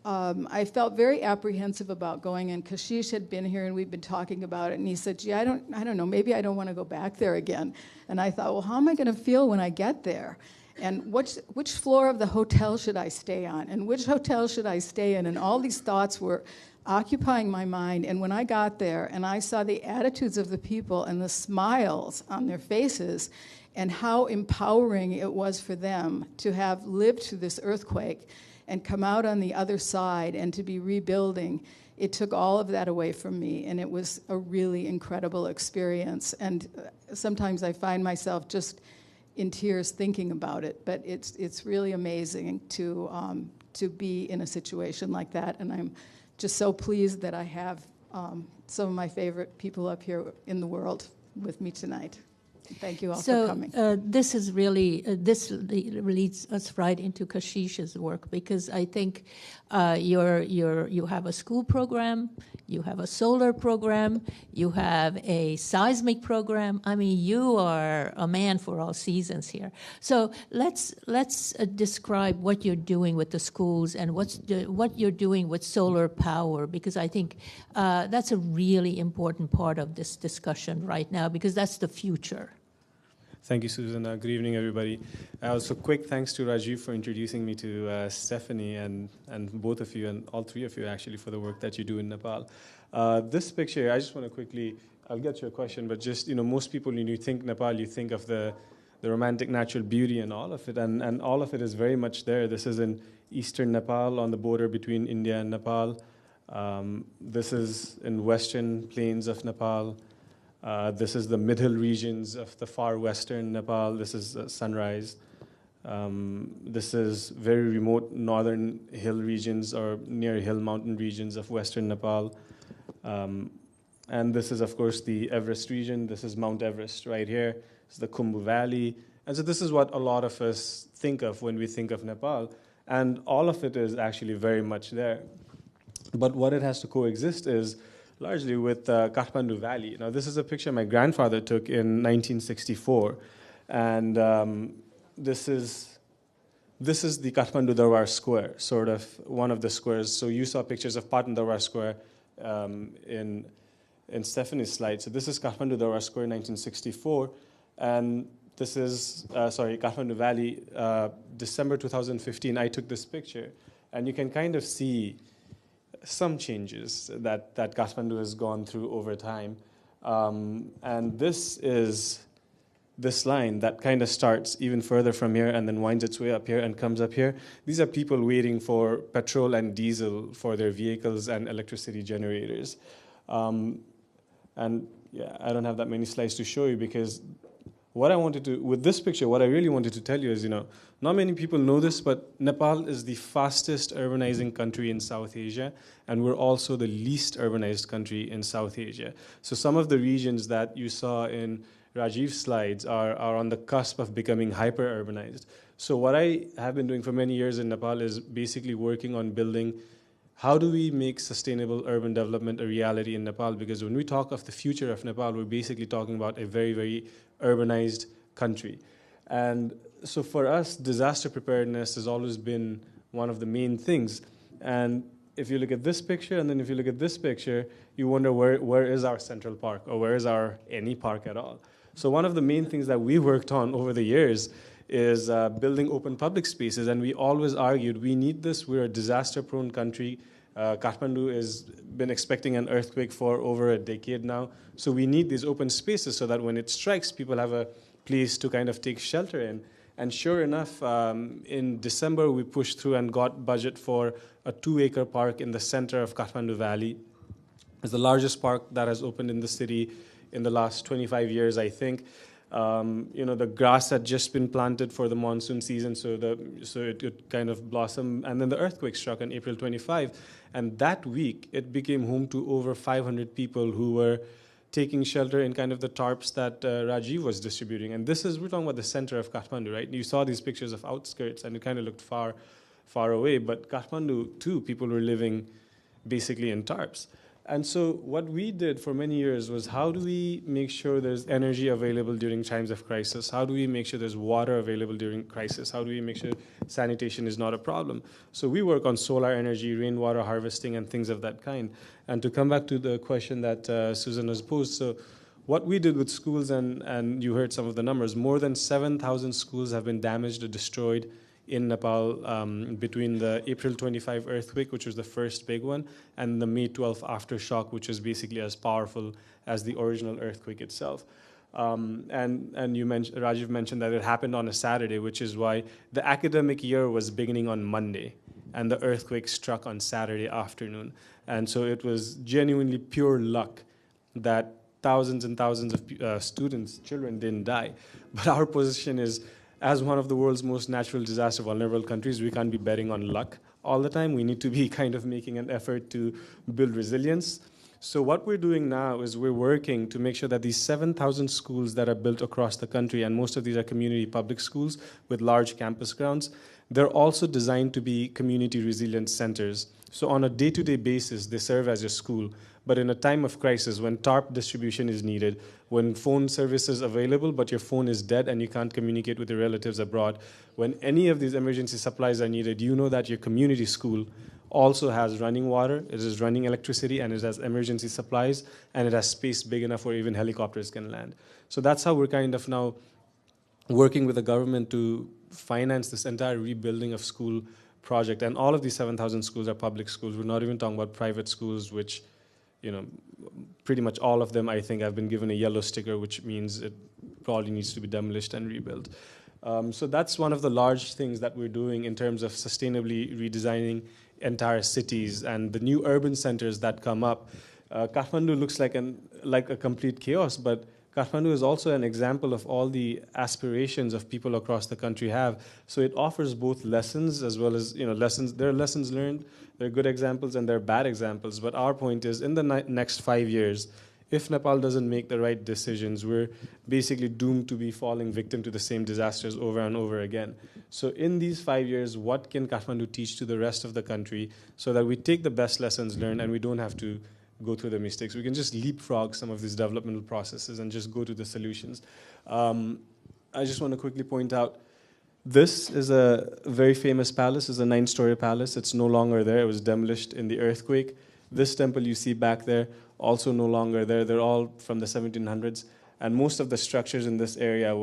I felt very apprehensive about going, and Kashish had been here and we'd been talking about it, and he said, gee, I don't know, maybe I don't want to go back there again. And I thought, well, how am I going to feel when I get there? And which floor of the hotel should I stay on? And which hotel should I stay in? And all these thoughts were occupying my mind. And when I got there and I saw the attitudes of the people and the smiles on their faces and how empowering it was for them to have lived through this earthquake and come out on the other side and to be rebuilding, it took all of that away from me. And it was a really incredible experience. And sometimes I find myself just in tears thinking about it, but it's really amazing to be in a situation like that, and I'm just so pleased that I have some of my favorite people up here in the world with me tonight. Thank you all for coming. This is really, this leads us right into Kashish's work, because I think you have a school program, you have a solar program, you have a seismic program. I mean, you are a man for all seasons here. So let's describe what you're doing with the schools and what you're doing with solar power, because I think that's a really important part of this discussion right now, because that's the future. Thank you, Susan. Good evening, everybody. Also, quick thanks to Rajeev for introducing me to Stephanie and both of you, and all three of you, actually, for the work that you do in Nepal. This picture, I just want to quickly, I'll get to your question, but just, most people, when you think Nepal, you think of the romantic natural beauty and all of it, and all of it is very much there. This is in eastern Nepal, on the border between India and Nepal. This is in western plains of Nepal. This is the mid-hill regions of the far western Nepal. This is sunrise. This is very remote northern hill regions or near hill mountain regions of western Nepal. And And this is, of course, the Everest region. This is Mount Everest right here. This is the Khumbu Valley. And so this is what a lot of us think of when we think of Nepal. And all of it is actually very much there. But what it has to coexist is largely with Kathmandu Valley. Now, this is a picture my grandfather took in 1964. And this is the Kathmandu Darbar Square, sort of one of the squares. So you saw pictures of Patan Darbar Square in Stephanie's slide. So this is Kathmandu Darbar Square, 1964. And this is, Kathmandu Valley, December 2015, I took this picture. And you can kind of see some changes that Kathmandu has gone through over time. And this is this line that kind of starts even further from here and then winds its way up here and comes up here. These are people waiting for petrol and diesel for their vehicles and electricity generators. And yeah, I don't have that many slides to show you because what I wanted to, with this picture, what I really wanted to tell you is, not many people know this, but Nepal is the fastest urbanizing country in South Asia, and we're also the least urbanized country in South Asia. So some of the regions that you saw in Rajeev's slides are on the cusp of becoming hyper-urbanized. So what I have been doing for many years in Nepal is basically working on building how do we make sustainable urban development a reality in Nepal? Because when we talk of the future of Nepal, we're basically talking about a very, very urbanized country. And so for us, disaster preparedness has always been one of the main things. And if you look at this picture, and then if you look at this picture, you wonder where is our central park, or where is our any park at all? So one of the main things that we worked on over the years is building open public spaces, and we always argued we need this. We're a disaster-prone country. Kathmandu has been expecting an earthquake for over a decade now, so we need these open spaces so that when it strikes, people have a place to kind of take shelter in. And sure enough, in December, we pushed through and got budget for a 2-acre park in the center of Kathmandu Valley. It's the largest park that has opened in the city in the last 25 years, I think. The grass had just been planted for the monsoon season, so it could kind of blossom. And then the earthquake struck on April 25. And that week, it became home to over 500 people who were taking shelter in kind of the tarps that Rajeev was distributing. And we're talking about the center of Kathmandu, right? You saw these pictures of outskirts, and it kind of looked far, far away. But Kathmandu, too, people were living basically in tarps. And so what we did for many years was how do we make sure there's energy available during times of crisis? How do we make sure there's water available during crisis? How do we make sure sanitation is not a problem? So we work on solar energy, rainwater harvesting, and things of that kind. And to come back to the question that Susan has posed, so what we did with schools, and you heard some of the numbers, more than 7,000 schools have been damaged or destroyed in Nepal between the April 25 earthquake, which was the first big one, and the May 12 aftershock, which was basically as powerful as the original earthquake itself. And Rajeev mentioned that it happened on a Saturday, which is why the academic year was beginning on Monday, and the earthquake struck on Saturday afternoon. And so it was genuinely pure luck that thousands and thousands of students, children didn't die. But our position is, as one of the world's most natural disaster vulnerable countries, we can't be betting on luck all the time. We need to be kind of making an effort to build resilience. So what we're doing now is we're working to make sure that these 7,000 schools that are built across the country, and most of these are community public schools with large campus grounds, they're also designed to be community resilience centers. So on a day-to-day basis, they serve as your school. But in a time of crisis, when TARP distribution is needed, when phone service is available, but your phone is dead and you can't communicate with your relatives abroad, when any of these emergency supplies are needed, you know that your community school also has running water, it is running electricity, and it has emergency supplies, and it has space big enough where even helicopters can land. So that's how we're kind of now working with the government to finance this entire rebuilding of school project. And all of these 7,000 schools are public schools. We're not even talking about private schools, which, pretty much all of them, I think, have been given a yellow sticker, which means it probably needs to be demolished and rebuilt. So that's one of the large things that we're doing in terms of sustainably redesigning entire cities and the new urban centers that come up. Kathmandu looks like a complete chaos, but Kathmandu is also an example of all the aspirations of people across the country have. So it offers both lessons as well as lessons. There are lessons learned, there are good examples, and there are bad examples. But our point is, in the next 5 years, if Nepal doesn't make the right decisions, we're basically doomed to be falling victim to the same disasters over and over again. So in these 5 years, what can Kathmandu teach to the rest of the country so that we take the best lessons learned and we don't have to go through the mistakes? We can just leapfrog some of these developmental processes and just go to the solutions. I just want to quickly point out, this is a very famous palace. It's a 9-story palace. It's no longer there. It was demolished in the earthquake. This temple you see back there, also no longer there. They're all from the 1700s. And most of the structures in this area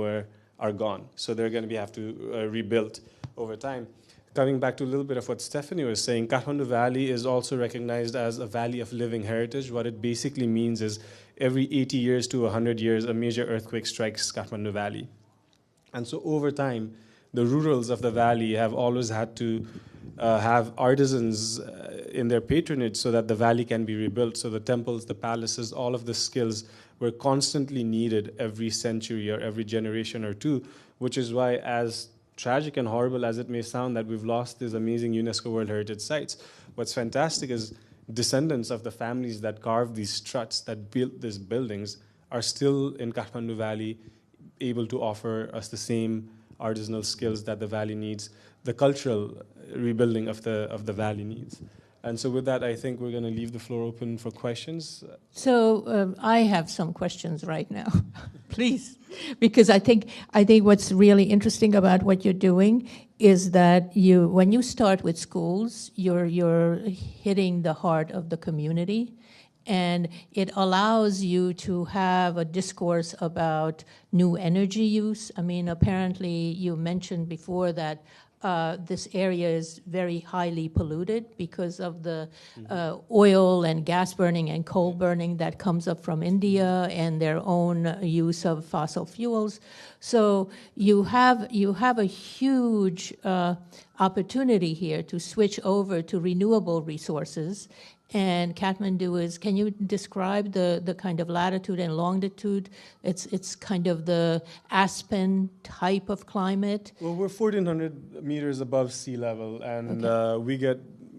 are gone. So they're going to have to rebuild over time. Coming back to a little bit of what Stephanie was saying, Kathmandu Valley is also recognized as a valley of living heritage. What it basically means is every 80 years to 100 years, a major earthquake strikes Kathmandu Valley. And so over time, the rurals of the valley have always had to have artisans in their patronage so that the valley can be rebuilt. So the temples, the palaces, all of the skills were constantly needed every century or every generation or two, which is why, as tragic and horrible as it may sound that we've lost these amazing UNESCO World Heritage Sites, what's fantastic is descendants of the families that carved these struts, that built these buildings, are still in Kathmandu Valley able to offer us the same artisanal skills that the valley needs, the cultural rebuilding of the valley needs. And so with that, I think we're going to leave the floor open for questions. So I have some questions right now, please, because I think what's really interesting about what you're doing is that when you start with schools, you're hitting the heart of the community, and it allows you to have a discourse about new energy use. I mean, apparently you mentioned before that this area is very highly polluted because of the oil and gas burning and coal burning that comes up from India and their own use of fossil fuels. So you have a huge opportunity here to switch over to renewable resources. And Kathmandu is, can you describe the kind of latitude and longitude? It's kind of the aspen type of climate. Well, we're 1,400 meters above sea level, and okay.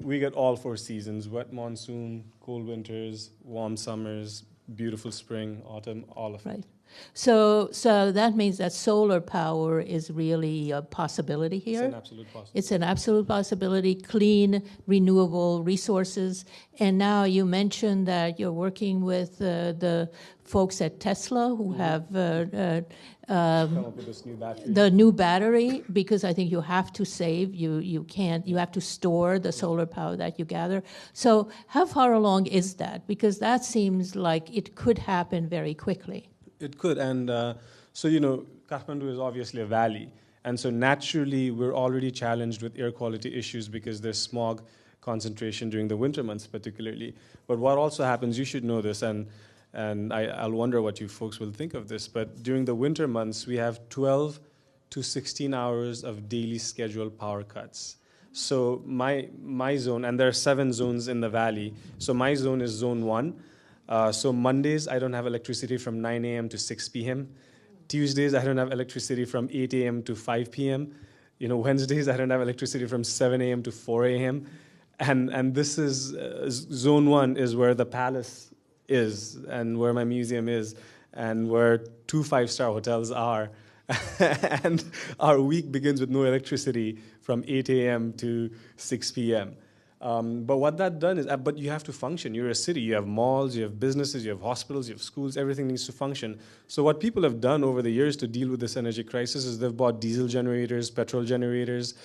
we get all 4 seasons: wet monsoon, cold winters, warm summers, beautiful spring, autumn, all of it. So that means that solar power is really a possibility here. It's an absolute possibility. It's an absolute possibility, clean, renewable resources. And now you mentioned that you're working with the folks at Tesla who have come up with this new battery. The new battery, because I think you have to save, you have to store the solar power that you gather. So how far along is that? Because that seems like it could happen very quickly. It could, and so, Kathmandu is obviously a valley, and so naturally we're already challenged with air quality issues because there's smog concentration during the winter months particularly. But what also happens, you should know this, and I'll wonder what you folks will think of this, but during the winter months we have 12 to 16 hours of daily scheduled power cuts. So my zone, and there are 7 zones in the valley, so my zone is zone 1. So Mondays, I don't have electricity from 9 a.m. to 6 p.m. Tuesdays, I don't have electricity from 8 a.m. to 5 p.m. Wednesdays, I don't have electricity from 7 a.m. to 4 a.m. And this is, zone 1 is where the palace is and where my museum is and where 2 5-star hotels are. And our week begins with no electricity from 8 a.m. to 6 p.m. But what that done is, but you have to function. You're a city. You have malls, you have businesses, you have hospitals, you have schools. Everything needs to function. So what people have done over the years to deal with this energy crisis is they've bought diesel generators, petrol generators.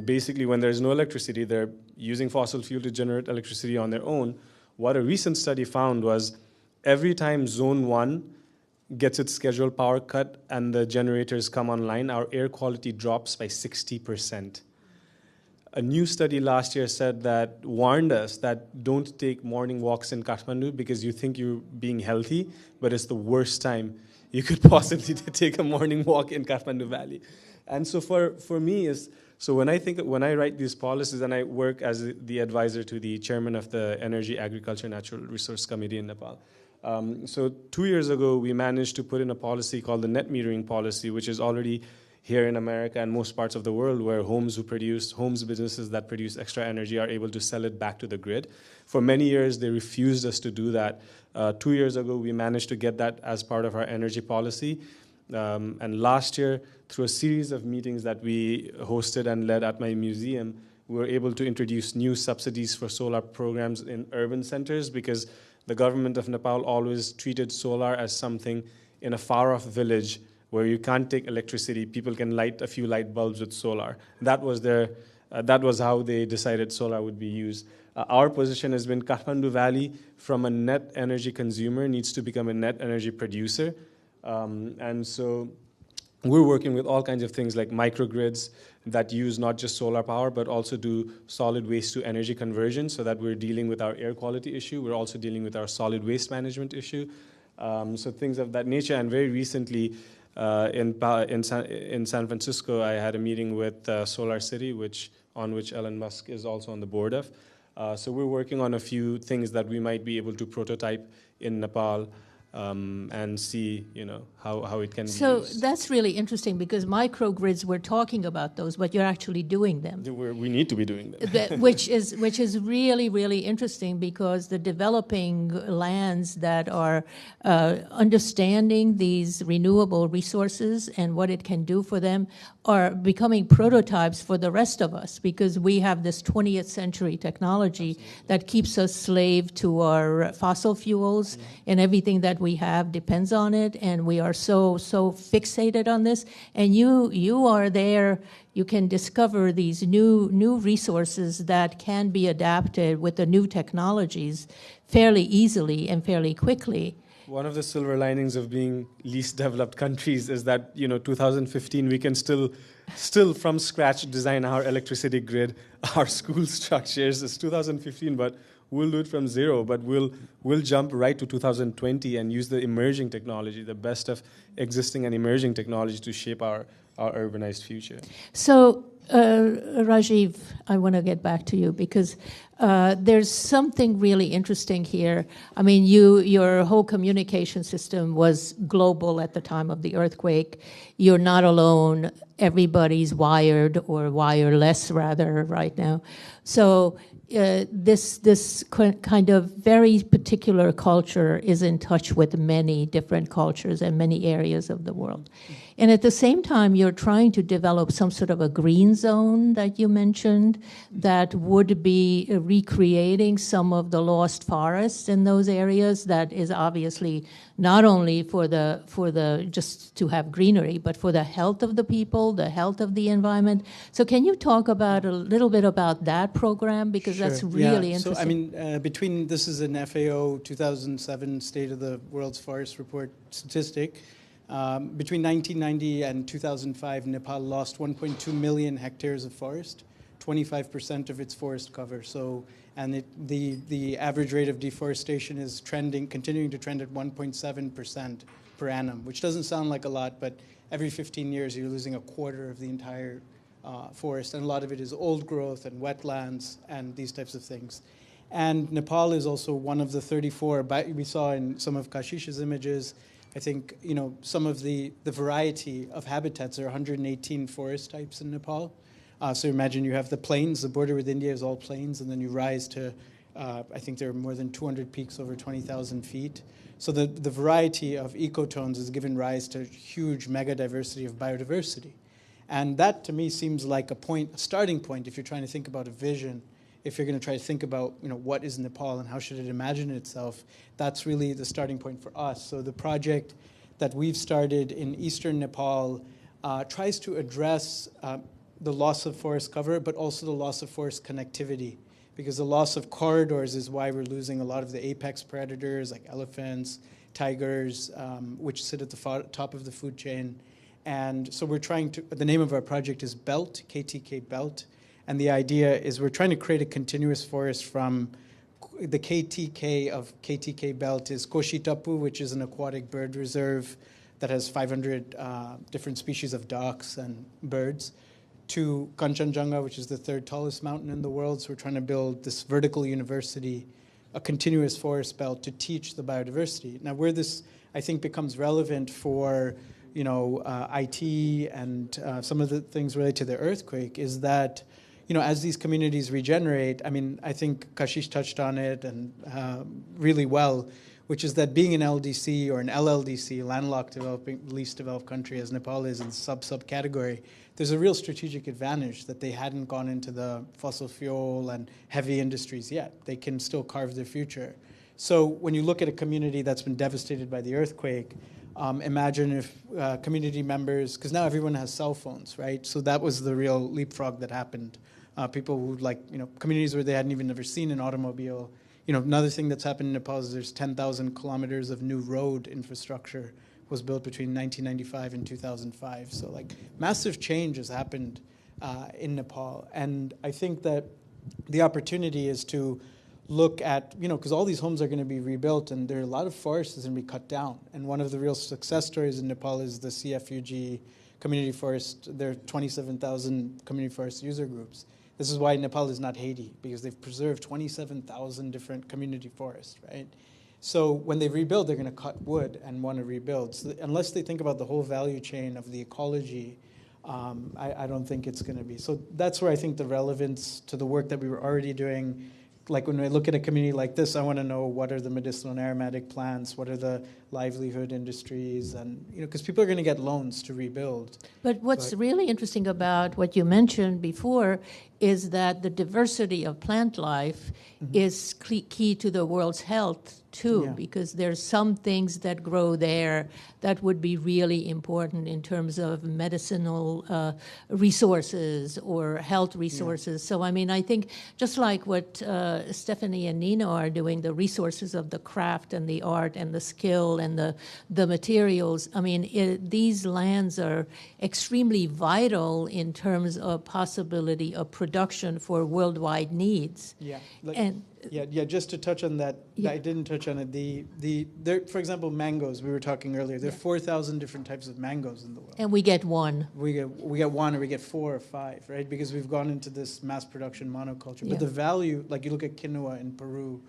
Basically, when there's no electricity, they're using fossil fuel to generate electricity on their own. What a recent study found was every time Zone 1 gets its scheduled power cut and the generators come online, our air quality drops by 60%. A new study last year warned us that don't take morning walks in Kathmandu because you think you're being healthy, but it's the worst time you could possibly take a morning walk in Kathmandu Valley. And so for me when I write these policies, and I work as the advisor to the chairman of the Energy, Agriculture, Natural Resource Committee in Nepal. So 2 years ago, we managed to put in a policy called the net metering policy, which is already here in America and most parts of the world, where homes businesses that produce extra energy are able to sell it back to the grid. For many years, they refused us to do that. 2 years ago, we managed to get that as part of our energy policy. And last year, through a series of meetings that we hosted and led at my museum, we were able to introduce new subsidies for solar programs in urban centers, because the government of Nepal always treated solar as something in a far-off village where you can't take electricity. People can light a few light bulbs with solar. That was how they decided solar would be used. Our position has been Kathmandu Valley, from a net energy consumer, needs to become a net energy producer. And so we're working with all kinds of things like microgrids that use not just solar power, but also do solid waste to energy conversion, so that we're dealing with our air quality issue. We're also dealing with our solid waste management issue. So things of that nature. And very recently, in San Francisco, I had a meeting with Solar City, on which Elon Musk is also on the board of. So we're working on a few things that we might be able to prototype in Nepal, and see, how it can be So used. that's really interesting, because microgrids, we're talking about those, but you're actually doing them. We need to be doing them. which is really, really interesting, because the developing lands that are understanding these renewable resources and what it can do for them are becoming prototypes for the rest of us, because we have this 20th century technology that keeps us slave to our fossil fuels, and everything that we have depends on it, and we are so fixated on this. And you are there. You can discover these new resources that can be adapted with the new technologies fairly easily and fairly quickly. One of the silver linings of being least developed countries is that 2015 we can still from scratch design our electricity grid, our school structures. It's 2015, but we'll do it from zero. But we'll jump right to 2020 and use the emerging technology, the best of existing and emerging technology, to shape our urbanized future. So, Rajeev, I want to get back to you, because there's something really interesting here. I mean, your whole communication system was global at the time of the earthquake. You're not alone. Everybody's wired, or wireless rather, right now. So this kind of very particular culture is in touch with many different cultures and many areas of the world. And at the same time, you're trying to develop some sort of a green zone that you mentioned that would be recreating some of the lost forests in those areas. That is obviously not only for the just to have greenery, but for the health of the people, the health of the environment. So can you talk about a little bit about that program, because that's really interesting. So I mean, this is an FAO 2007 State of the World's Forest Report statistic. Between 1990 and 2005, Nepal lost 1.2 million hectares of forest, 25% of its forest cover. So, and the average rate of deforestation is continuing to trend at 1.7% per annum, which doesn't sound like a lot, but every 15 years you're losing a quarter of the entire forest, and a lot of it is old growth and wetlands and these types of things. And Nepal is also one of the 34, we saw in some of Kashish's images, I think, some of the variety of habitats. There are 118 forest types in Nepal. So imagine you have the plains, the border with India is all plains, and then you rise to, I think there are more than 200 peaks over 20,000 feet. So the variety of ecotones has given rise to huge mega diversity of biodiversity. And that, to me, seems like a starting point, if you're trying to think about a vision, if you're going to try to think about, what is Nepal and how should it imagine itself. That's really the starting point for us. So the project that we've started in eastern Nepal tries to address the loss of forest cover, but also the loss of forest connectivity, because the loss of corridors is why we're losing a lot of the apex predators like elephants, tigers, which sit at the top of the food chain. And so the name of our project is BELT, KTK-BELT, and the idea is we're trying to create a continuous forest from the KTK of KTK-BELT is Koshitapu, which is an aquatic bird reserve that has 500 different species of ducks and birds, to Kanchenjunga, which is the third tallest mountain in the world. So we're trying to build this vertical university, a continuous forest belt to teach the biodiversity. Now, where this, I think, becomes relevant for IT and some of the things related to the earthquake is that, as these communities regenerate, I think Kashish touched on it and really well, which is that being an LDC or an LLDC, landlocked least developed country, as Nepal is in sub-category, there's a real strategic advantage that they hadn't gone into the fossil fuel and heavy industries yet. They can still carve their future. So when you look at a community that's been devastated by the earthquake, imagine if community members, because now everyone has cell phones, right? So that was the real leapfrog that happened. People who communities where they hadn't even ever seen an automobile. Another thing that's happened in Nepal is there's 10,000 kilometers of new road infrastructure was built between 1995 and 2005. So massive change has happened in Nepal. And I think that the opportunity is to look at, because all these homes are going to be rebuilt and there are a lot of forests that's going to be cut down. And one of the real success stories in Nepal is the CFUG community forest. There are 27,000 community forest user groups. This is why Nepal is not Haiti, because they've preserved 27,000 different community forests, right? So when they rebuild, they're going to cut wood and want to rebuild. So unless they think about the whole value chain of the ecology, I don't think it's going to be. So that's where I think the relevance to the work that we were already doing. Like when I look at a community like this, I want to know what are the medicinal and aromatic plants, what are the livelihood industries, and because people are going to get loans to rebuild. But what's really interesting about what you mentioned before is that the diversity of plant life is key to the world's health too, because there's some things that grow there that would be really important in terms of medicinal resources or health resources. So I think just like what Stephanie and Nino are doing, the resources of the craft and the art and the skill and the materials, these lands are extremely vital in terms of possibility of production for worldwide needs. Just to touch on that, I didn't touch on it. There, for example, mangoes, we were talking earlier, there are 4,000 different types of mangoes in the world. And we get one. We get one, or we get 4 or 5, right? Because we've gone into this mass production monoculture. But the value, like you look at quinoa in Peru,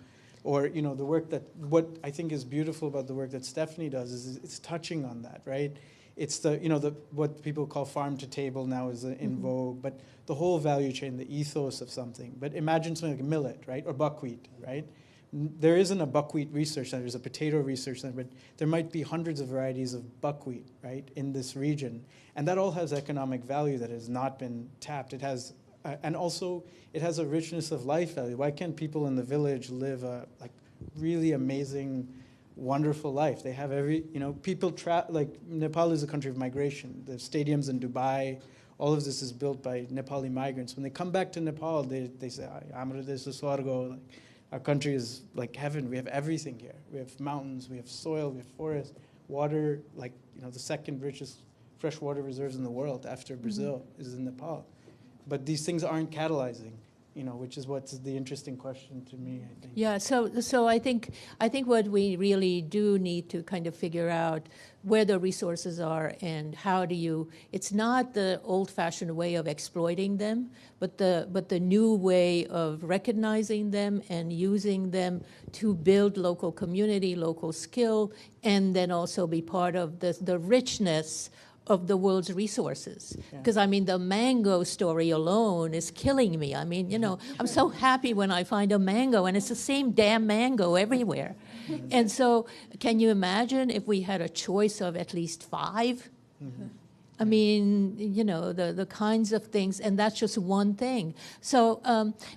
or the work what I think is beautiful about the work that Stephanie does is it's touching on that, right? It's the what people call farm to table now is in vogue, but the whole value chain, the ethos of something. But imagine something like millet, right, or buckwheat, right? There isn't a buckwheat research center. There's a potato research center, but there might be hundreds of varieties of buckwheat, right, in this region, and that all has economic value that has not been tapped. It has, and also it has a richness of life value. Why can't people in the village live a really amazing, wonderful life? They have people Nepal is a country of migration. The stadiums in Dubai, all of this is built by Nepali migrants. When they come back to Nepal, they say, our country is like heaven. We have everything here. We have mountains, we have soil, we have forests, water, the second richest freshwater reserves in the world after Brazil is in Nepal. But these things aren't catalyzing, which is what's the interesting question to me, I think. Yeah, so I think what we really do need to kind of figure out where the resources are and how do you, it's not the old-fashioned way of exploiting them, but the new way of recognizing them and using them to build local community, local skill, and then also be part of the richness of the world's resources. Because, the mango story alone is killing me. I'm so happy when I find a mango, and it's the same damn mango everywhere. And so can you imagine if we had a choice of at least 5? The kinds of things, and that's just one thing. So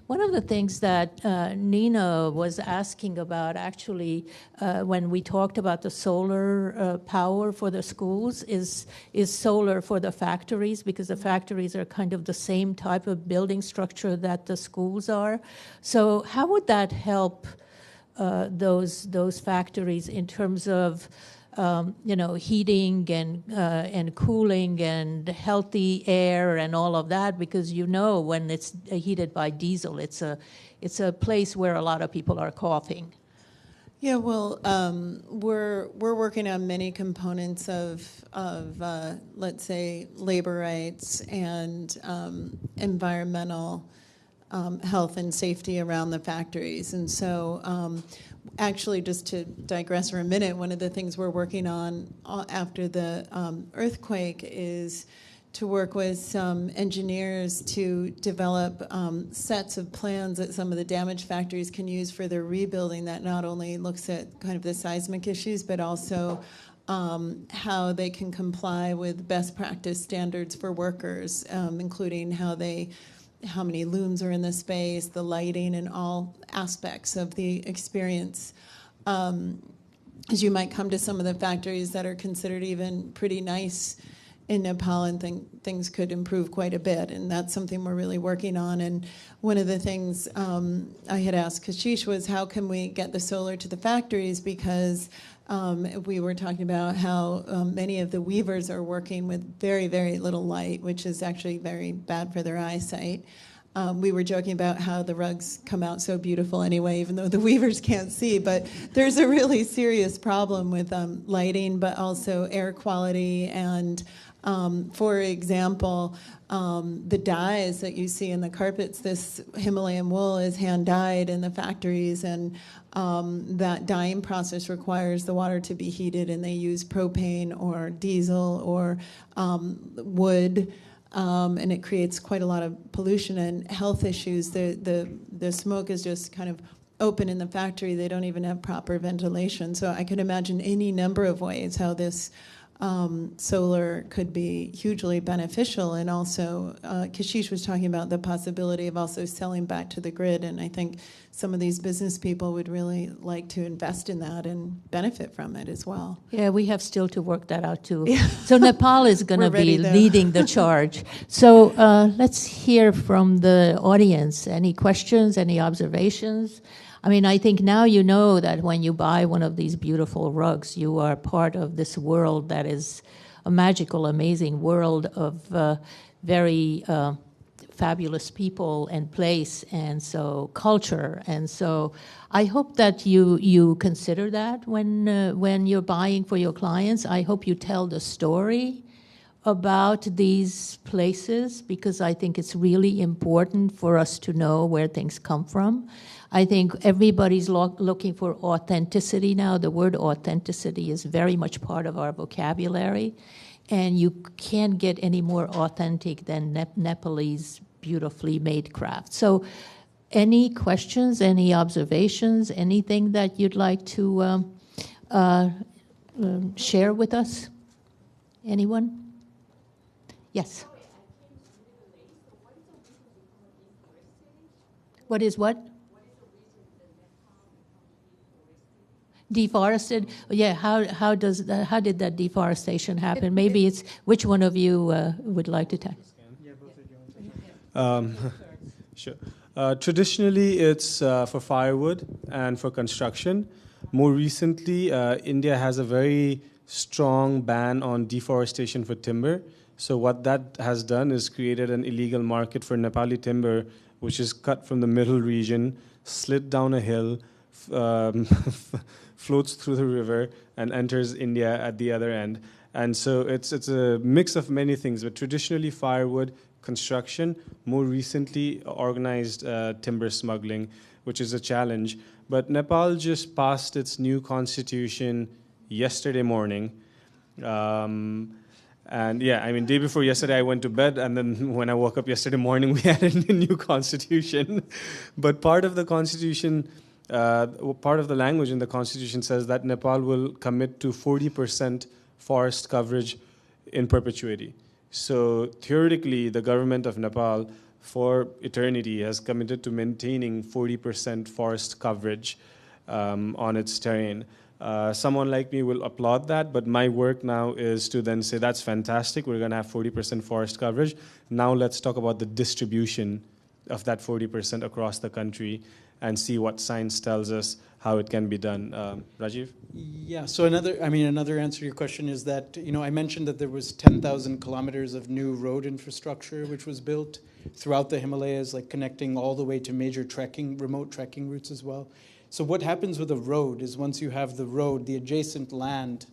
one of the things that Nina was asking about, actually, when we talked about the solar power for the schools, is solar for the factories, because the factories are kind of the same type of building structure that the schools are. So how would that help those factories in terms of heating and cooling and healthy air and all of that? Because when it's heated by diesel, it's a place where a lot of people are coughing. Yeah, well, we're working on many components of let's say labor rights and environmental health and safety around the factories, and so actually, just to digress for a minute, one of the things we're working on after the earthquake is to work with some engineers to develop sets of plans that some of the damaged factories can use for their rebuilding that not only looks at kind of the seismic issues, but also how they can comply with best practice standards for workers, including how many looms are in the space, the lighting, and all aspects of the experience. As you might come to some of the factories that are considered even pretty nice in Nepal, and things could improve quite a bit, and that's something we're really working on. And one of the things I had asked Kashish was, how can we get the solar to the factories? Because we were talking about how many of the weavers are working with very, very little light, which is actually very bad for their eyesight. We were joking about how the rugs come out so beautiful anyway, even though the weavers can't see. But there's a really serious problem with lighting, but also air quality. And for example, the dyes that you see in the carpets, this Himalayan wool is hand-dyed in the factories, and that dyeing process requires the water to be heated, and they use propane or diesel or wood. And it creates quite a lot of pollution and health issues. The smoke is just kind of open in the factory. They don't even have proper ventilation. So I could imagine any number of ways how this solar could be hugely beneficial. And also, Kashish was talking about the possibility of also selling back to the grid. And I think some of these business people would really like to invest in that and benefit from it as well. Yeah, we have still to work that out too. So Nepal is going to be though. leading the charge. So let's hear from the audience. Any questions, any observations? I mean, I think now you know that when you buy one of these beautiful rugs, you are part of this world that is a magical, amazing world of very fabulous people and place, and so culture. And so I hope that you consider that when you're buying for your clients. I hope you tell the story about these places, because I think it's really important for us to know where things come from. I think everybody's looking for authenticity now. The word authenticity is very much part of our vocabulary, and you can't get any more authentic than Nepalese beautifully made craft. So any questions, any observations, anything that you'd like to share with us? Anyone? Yes. What is what? Deforested? Yeah. How did that deforestation happen? Maybe it's which one of you would like to take? Sure. Traditionally, it's for firewood and for construction. More recently, India has a very strong ban on deforestation for timber. So what that has done is created an illegal market for Nepali timber, which is cut from the middle region, slid down a hill, floats through the river, and enters India at the other end. And so it's a mix of many things, but traditionally firewood, construction, more recently organized timber smuggling, which is a challenge. But Nepal just passed its new constitution yesterday morning. And yeah, I mean, day before yesterday I went to bed, and then when I woke up yesterday morning, we had a new constitution. But part of the constitution, part of the language in the constitution says that Nepal will commit to 40% forest coverage in perpetuity. So theoretically, the government of Nepal for eternity has committed to maintaining 40% forest coverage on its terrain. Someone like me will applaud that, but my work now is to then say, that's fantastic, we're going to have 40% forest coverage. Now let's talk about the distribution of that 40% across the country and see what science tells us how it can be done. Rajeev? Yeah, so another answer to your question is that, I mentioned that there was 10,000 kilometers of new road infrastructure which was built throughout the Himalayas, like connecting all the way to major remote trekking routes as well. So what happens with a road is once you have the road, the adjacent land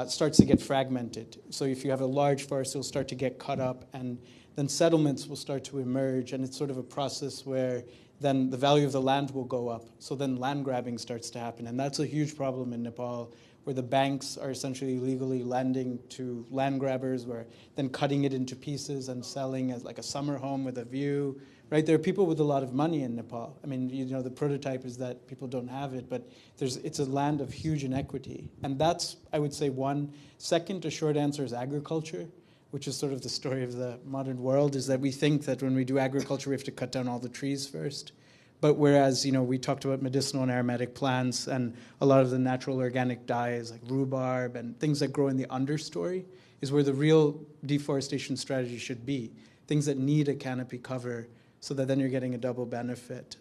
starts to get fragmented. So if you have a large forest, it'll start to get cut up, and then settlements will start to emerge, and it's sort of a process where then the value of the land will go up. So then land grabbing starts to happen, and that's a huge problem in Nepal, where the banks are essentially legally lending to land grabbers, where then cutting it into pieces and selling as like a summer home with a view, right? There are people with a lot of money in Nepal. I mean, you know, the prototype is that people don't have it, but it's a land of huge inequity. And that's, I would say, one. Second, a short answer is agriculture, which is sort of the story of the modern world, is that we think that when we do agriculture, we have to cut down all the trees first. But whereas, you know, we talked about medicinal and aromatic plants and a lot of the natural organic dyes like rhubarb and things that grow in the understory is where the real deforestation strategy should be. Things that need a canopy cover so that then you're getting a double benefit.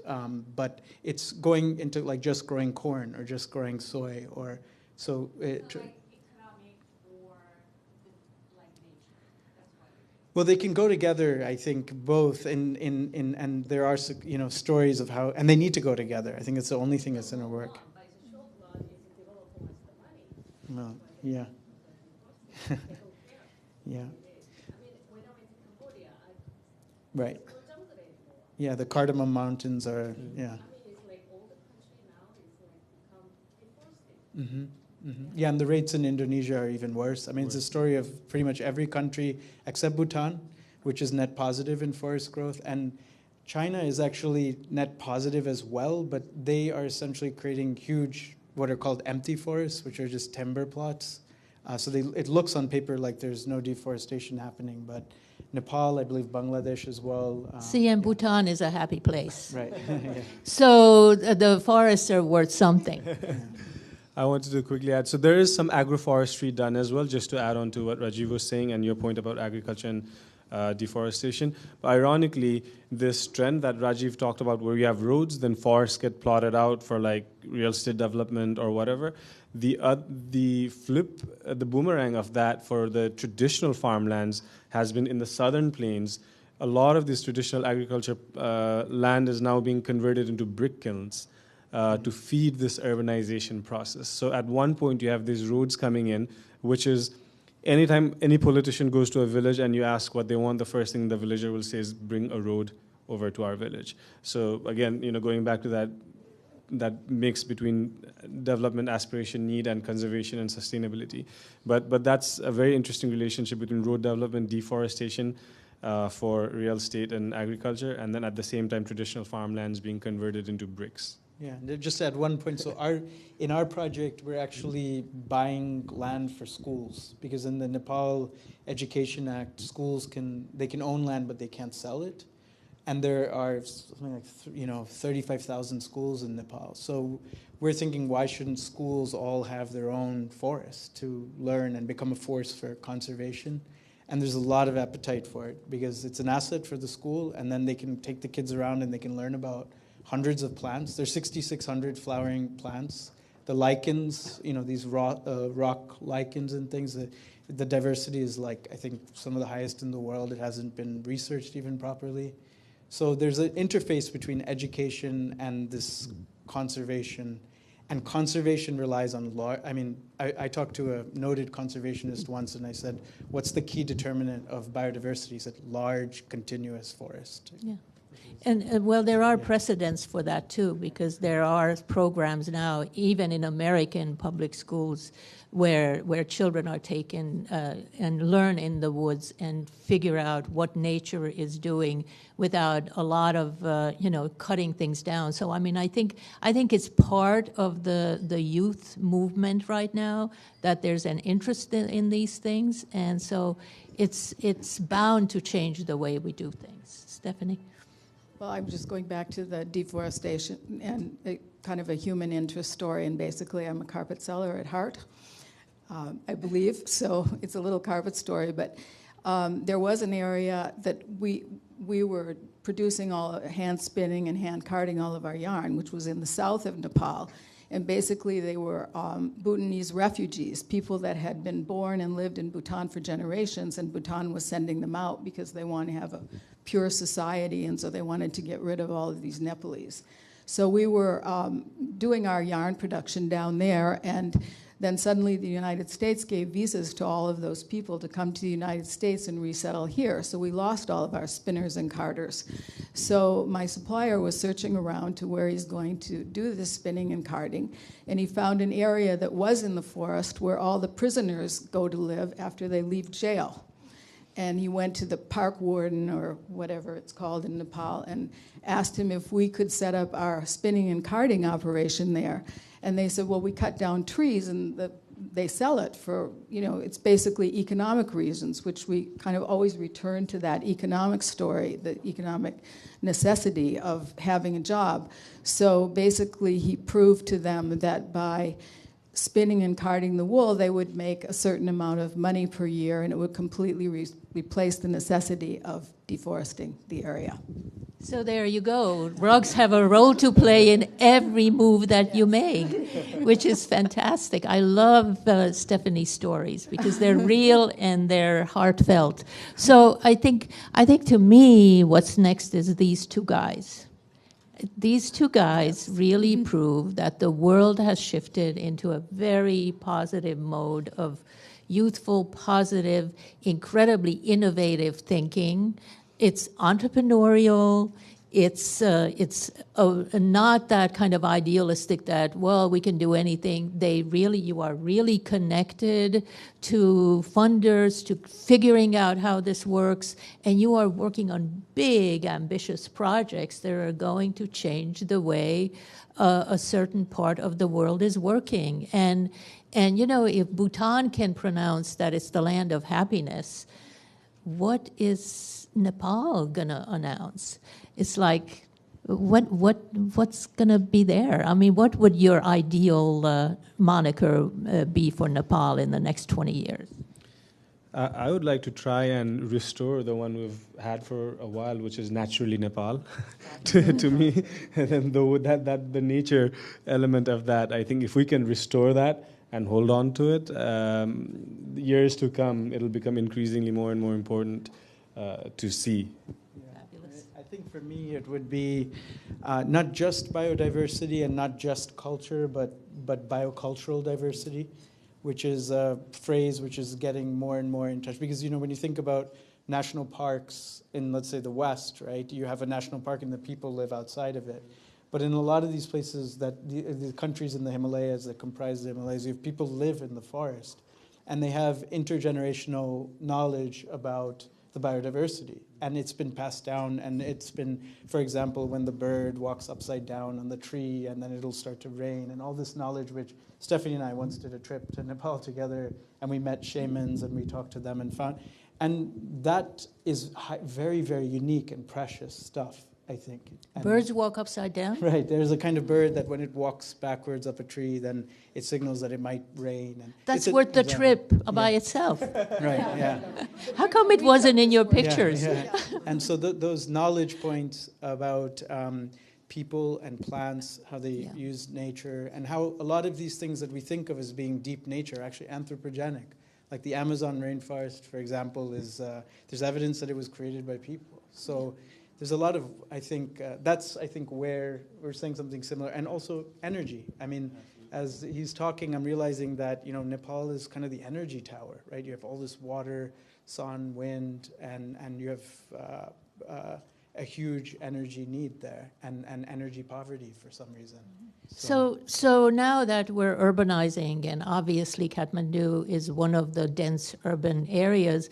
But it's going into like just growing corn or just growing soy or so. Well, they can go together, I think, both, and there are, you know, stories of how, and they need to go together. I think it's the only thing that's going to work. Well, yeah. Yeah. Right. Yeah, the Cardamom Mountains are, yeah. Mm-hmm. Mm-hmm. Yeah, and the rates in Indonesia are even worse. I mean, it's a story of pretty much every country except Bhutan, which is net positive in forest growth. And China is actually net positive as well, but they are essentially creating huge, what are called empty forests, which are just timber plots. So it looks on paper like there's no deforestation happening, but Nepal, I believe Bangladesh as well. See, and Bhutan is a happy place. Right. Yeah. So the forests are worth something. I wanted to quickly add, so there is some agroforestry done as well, just to add on to what Rajeev was saying and your point about agriculture and deforestation. But ironically, this trend that Rajeev talked about, where you have roads, then forests get plotted out for like real estate development or whatever, the flip, the boomerang of that for the traditional farmlands has been in the southern plains. A lot of this traditional agriculture land is now being converted into brick kilns. To feed this urbanization process. So at one point you have these roads coming in, which is anytime any politician goes to a village and you ask what they want, the first thing the villager will say is bring a road over to our village. So again, you know, going back to that mix between development, aspiration, need, and conservation and sustainability. But that's a very interesting relationship between road development, deforestation, for real estate and agriculture, and then at the same time traditional farmlands being converted into bricks. Yeah, and just at one point, so in our project, we're actually buying land for schools, because in the Nepal Education Act, schools can own land, but they can't sell it. And there are something like 35,000 schools in Nepal. So we're thinking, why shouldn't schools all have their own forest to learn and become a force for conservation? And there's a lot of appetite for it, because it's an asset for the school, and then they can take the kids around and they can learn about hundreds of plants. There's 6,600 flowering plants. The lichens, these rock lichens and things, the diversity is like, I think, some of the highest in the world. It hasn't been researched even properly. So there's an interface between education and this conservation. And conservation relies on I talked to a noted conservationist once, and I said, what's the key determinant of biodiversity? He said, large, continuous forest. Yeah. And well, there are precedents for that too, because there are programs now, even in American public schools, where children are taken and learn in the woods and figure out what nature is doing without a lot of cutting things down. So I mean, I think it's part of the youth movement right now that there's an interest in these things, and so it's bound to change the way we do things. Stephanie. Well, I'm just going back to the deforestation and kind of a human interest story, and basically I'm a carpet seller at heart, I believe, so it's a little carpet story, but there was an area that we were producing all hand spinning and hand carding all of our yarn, which was in the south of Nepal, and basically they were Bhutanese refugees, people that had been born and lived in Bhutan for generations, and Bhutan was sending them out because they want to have a pure society, and so they wanted to get rid of all of these Nepalese. So we were doing our yarn production down there, and Then suddenly the United States gave visas to all of those people to come to the United States and resettle here. So we lost all of our spinners and carders. So my supplier was searching around to where he's going to do this spinning and carding, and he found an area that was in the forest where all the prisoners go to live after they leave jail. And he went to the park warden, or whatever it's called in Nepal, and asked him if we could set up our spinning and carding operation there. And they said, well, we cut down trees and they sell it for, it's basically economic reasons, which we kind of always return to that economic story, the economic necessity of having a job. So basically he proved to them that by spinning and carding the wool, they would make a certain amount of money per year, and it would completely replace the necessity of deforesting the area. So there you go. Rugs have a role to play in every move that you make, which is fantastic. I love Stephanie's stories because they're real and they're heartfelt. So I think to me, what's next is these two guys. These two guys really prove that the world has shifted into a very positive mode of youthful, positive, incredibly innovative thinking. It's entrepreneurial. It's not that kind of idealistic that, well, we can do anything. You are really connected to funders, to figuring out how this works, and you are working on big, ambitious projects that are going to change the way a certain part of the world is working. And if Bhutan can pronounce that it's the land of happiness, what is Nepal gonna announce? It's like, what's gonna be there? I mean, what would your ideal moniker be for Nepal in the next 20 years? I would like to try and restore the one we've had for a while, which is naturally Nepal, to me. And then the nature element of that, I think if we can restore that and hold on to it, years to come, it'll become increasingly more and more important to see. I think for me it would be not just biodiversity and not just culture, but biocultural diversity, which is a phrase which is getting more and more in touch. Because, when you think about national parks in, let's say, the West, right, you have a national park and the people live outside of it. But in a lot of these places, that the countries in the Himalayas that comprise the Himalayas, you have people live in the forest, and they have intergenerational knowledge about the biodiversity. And it's been passed down, and it's been, for example, when the bird walks upside down on the tree, and then it'll start to rain, and all this knowledge which Stephanie and I once did a trip to Nepal together, and we met shamans, and we talked to them and found, and that is very, very unique and precious stuff, I think. And birds walk upside down? Right. There's a kind of bird that when it walks backwards up a tree, then it signals that it might rain. And that's worth the trip by itself. Right, yeah. How come it wasn't in your pictures? Yeah. And so those knowledge points about people and plants, how they use nature, and how a lot of these things that we think of as being deep nature are actually anthropogenic. Like the Amazon rainforest, for example, is there's evidence that it was created by people. So there's a lot of, I think, where we're saying something similar. And also energy. I mean, as he's talking, I'm realizing that, Nepal is kind of the energy tower, right? You have all this water, sun, wind, and you have a huge energy need there and energy poverty for some reason. So now that we're urbanizing, and obviously Kathmandu is one of the dense urban areas,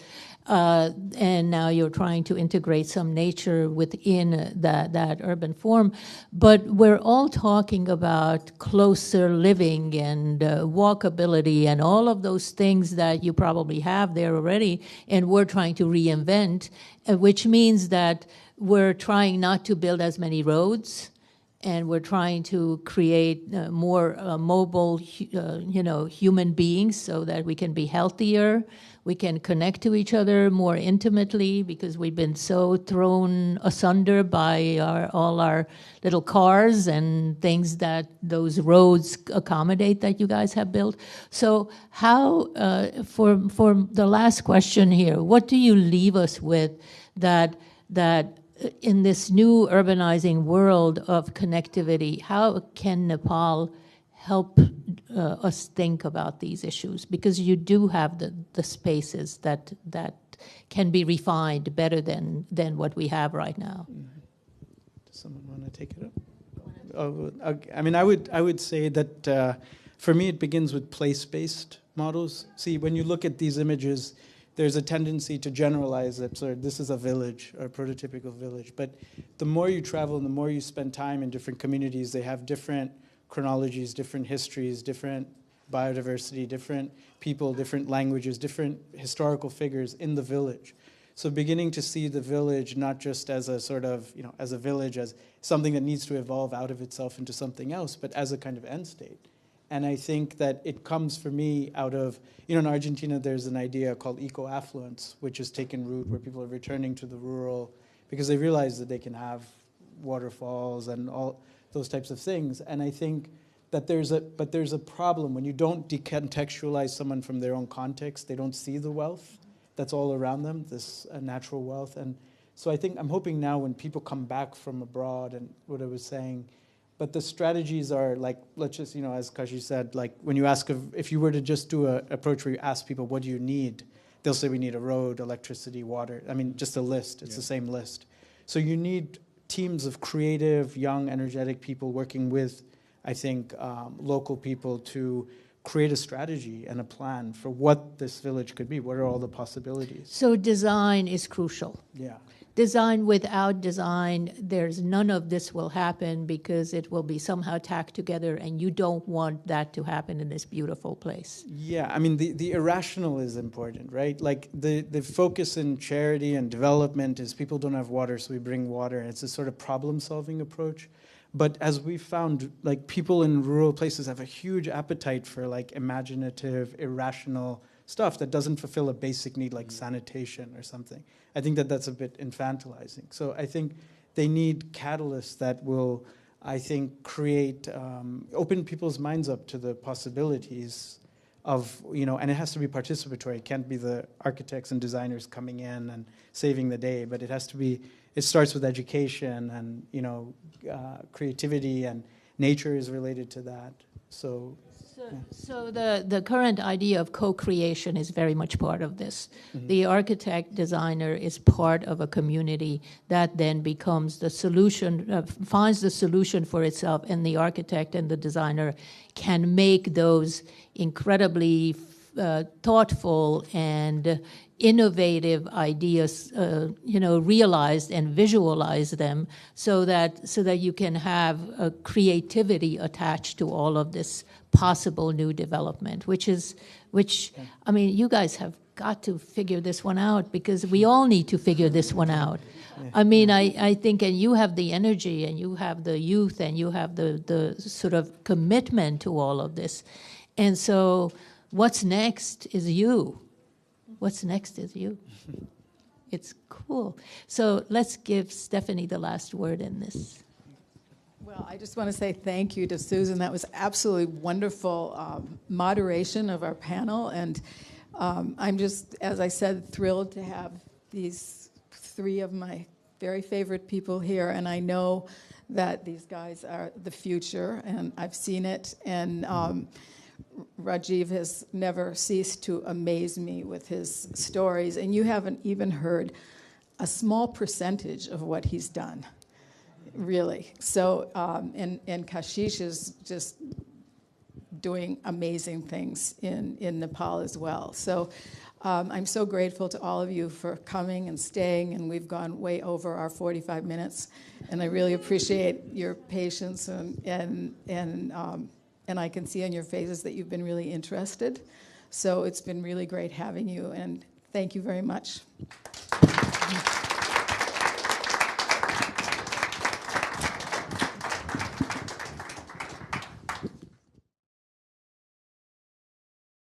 and now you're trying to integrate some nature within that urban form, but we're all talking about closer living and walkability and all of those things that you probably have there already, and we're trying to reinvent, which means that we're trying not to build as many roads, and we're trying to create more mobile, human beings so that we can be healthier, we can connect to each other more intimately because we've been so thrown asunder by all our little cars and things that those roads accommodate that you guys have built. So how, for the last question here, what do you leave us with that in this new urbanizing world of connectivity, how can Nepal help us think about these issues, because you do have the spaces that can be refined better than what we have right now. Does someone want to take it up? Oh, okay. I mean, I would say that for me it begins with place-based models. See, when you look at these images, there's a tendency to generalize it. So this is a village, or a prototypical village. But the more you travel and the more you spend time in different communities, they have different chronologies, different histories, different biodiversity, different people, different languages, different historical figures in the village. So beginning to see the village not just as a sort of, as a village, as something that needs to evolve out of itself into something else, but as a kind of end state. And I think that it comes for me out of, in Argentina there's an idea called eco-affluence, which has taken root, where people are returning to the rural because they realize that they can have waterfalls and all those types of things. And I think that there's a problem when you don't decontextualize someone from their own context. They don't see the wealth that's all around them, this natural wealth. And so I'm hoping now when people come back from abroad, and what I was saying, but the strategies are like, let's just, as Kashish said, like when you ask if you were to just do an approach where you ask people, what do you need? They'll say we need a road, electricity, water. I mean, just a list. It's the same list. So you need teams of creative, young, energetic people working with, I think, local people to create a strategy and a plan for what this village could be. What are all the possibilities? So design is crucial. Yeah. Design, without design, there's none of this will happen, because it will be somehow tacked together, and you don't want that to happen in this beautiful place. Yeah, I mean, the irrational is important, right? Like the focus in charity and development is people don't have water, so we bring water. It's a sort of problem-solving approach. But as we found, like people in rural places have a huge appetite for like imaginative, irrational stuff that doesn't fulfill a basic need like sanitation or something. I think that that's a bit infantilizing. So I think they need catalysts that will, I think, create, open people's minds up to the possibilities of, and it has to be participatory. It can't be the architects and designers coming in and saving the day, but it has to be, it starts with education and, creativity, and nature is related to that. So the current idea of co-creation is very much part of this. Mm-hmm. The architect designer is part of a community that then becomes the solution, finds the solution for itself, and the architect and the designer can make those incredibly thoughtful and innovative ideas, realized and visualize them, so that you can have a creativity attached to all of this possible new development, I mean, you guys have got to figure this one out, because we all need to figure this one out. I mean, I think, and you have the energy, and you have the youth, and you have the sort of commitment to all of this. And so what's next is you. What's next is you. It's cool. So let's give Stephanie the last word in this. Well, I just want to say thank you to Susan. That was absolutely wonderful moderation of our panel. And I'm just, as I said, thrilled to have these three of my very favorite people here. And I know that these guys are the future, and I've seen it. And Rajeev has never ceased to amaze me with his stories, and you haven't even heard a small percentage of what he's done, really. So, and Kashish is just doing amazing things in Nepal as well. So I'm so grateful to all of you for coming and staying, and we've gone way over our 45 minutes, and I really appreciate your patience, and I can see on your faces that you've been really interested. So it's been really great having you, and thank you very much.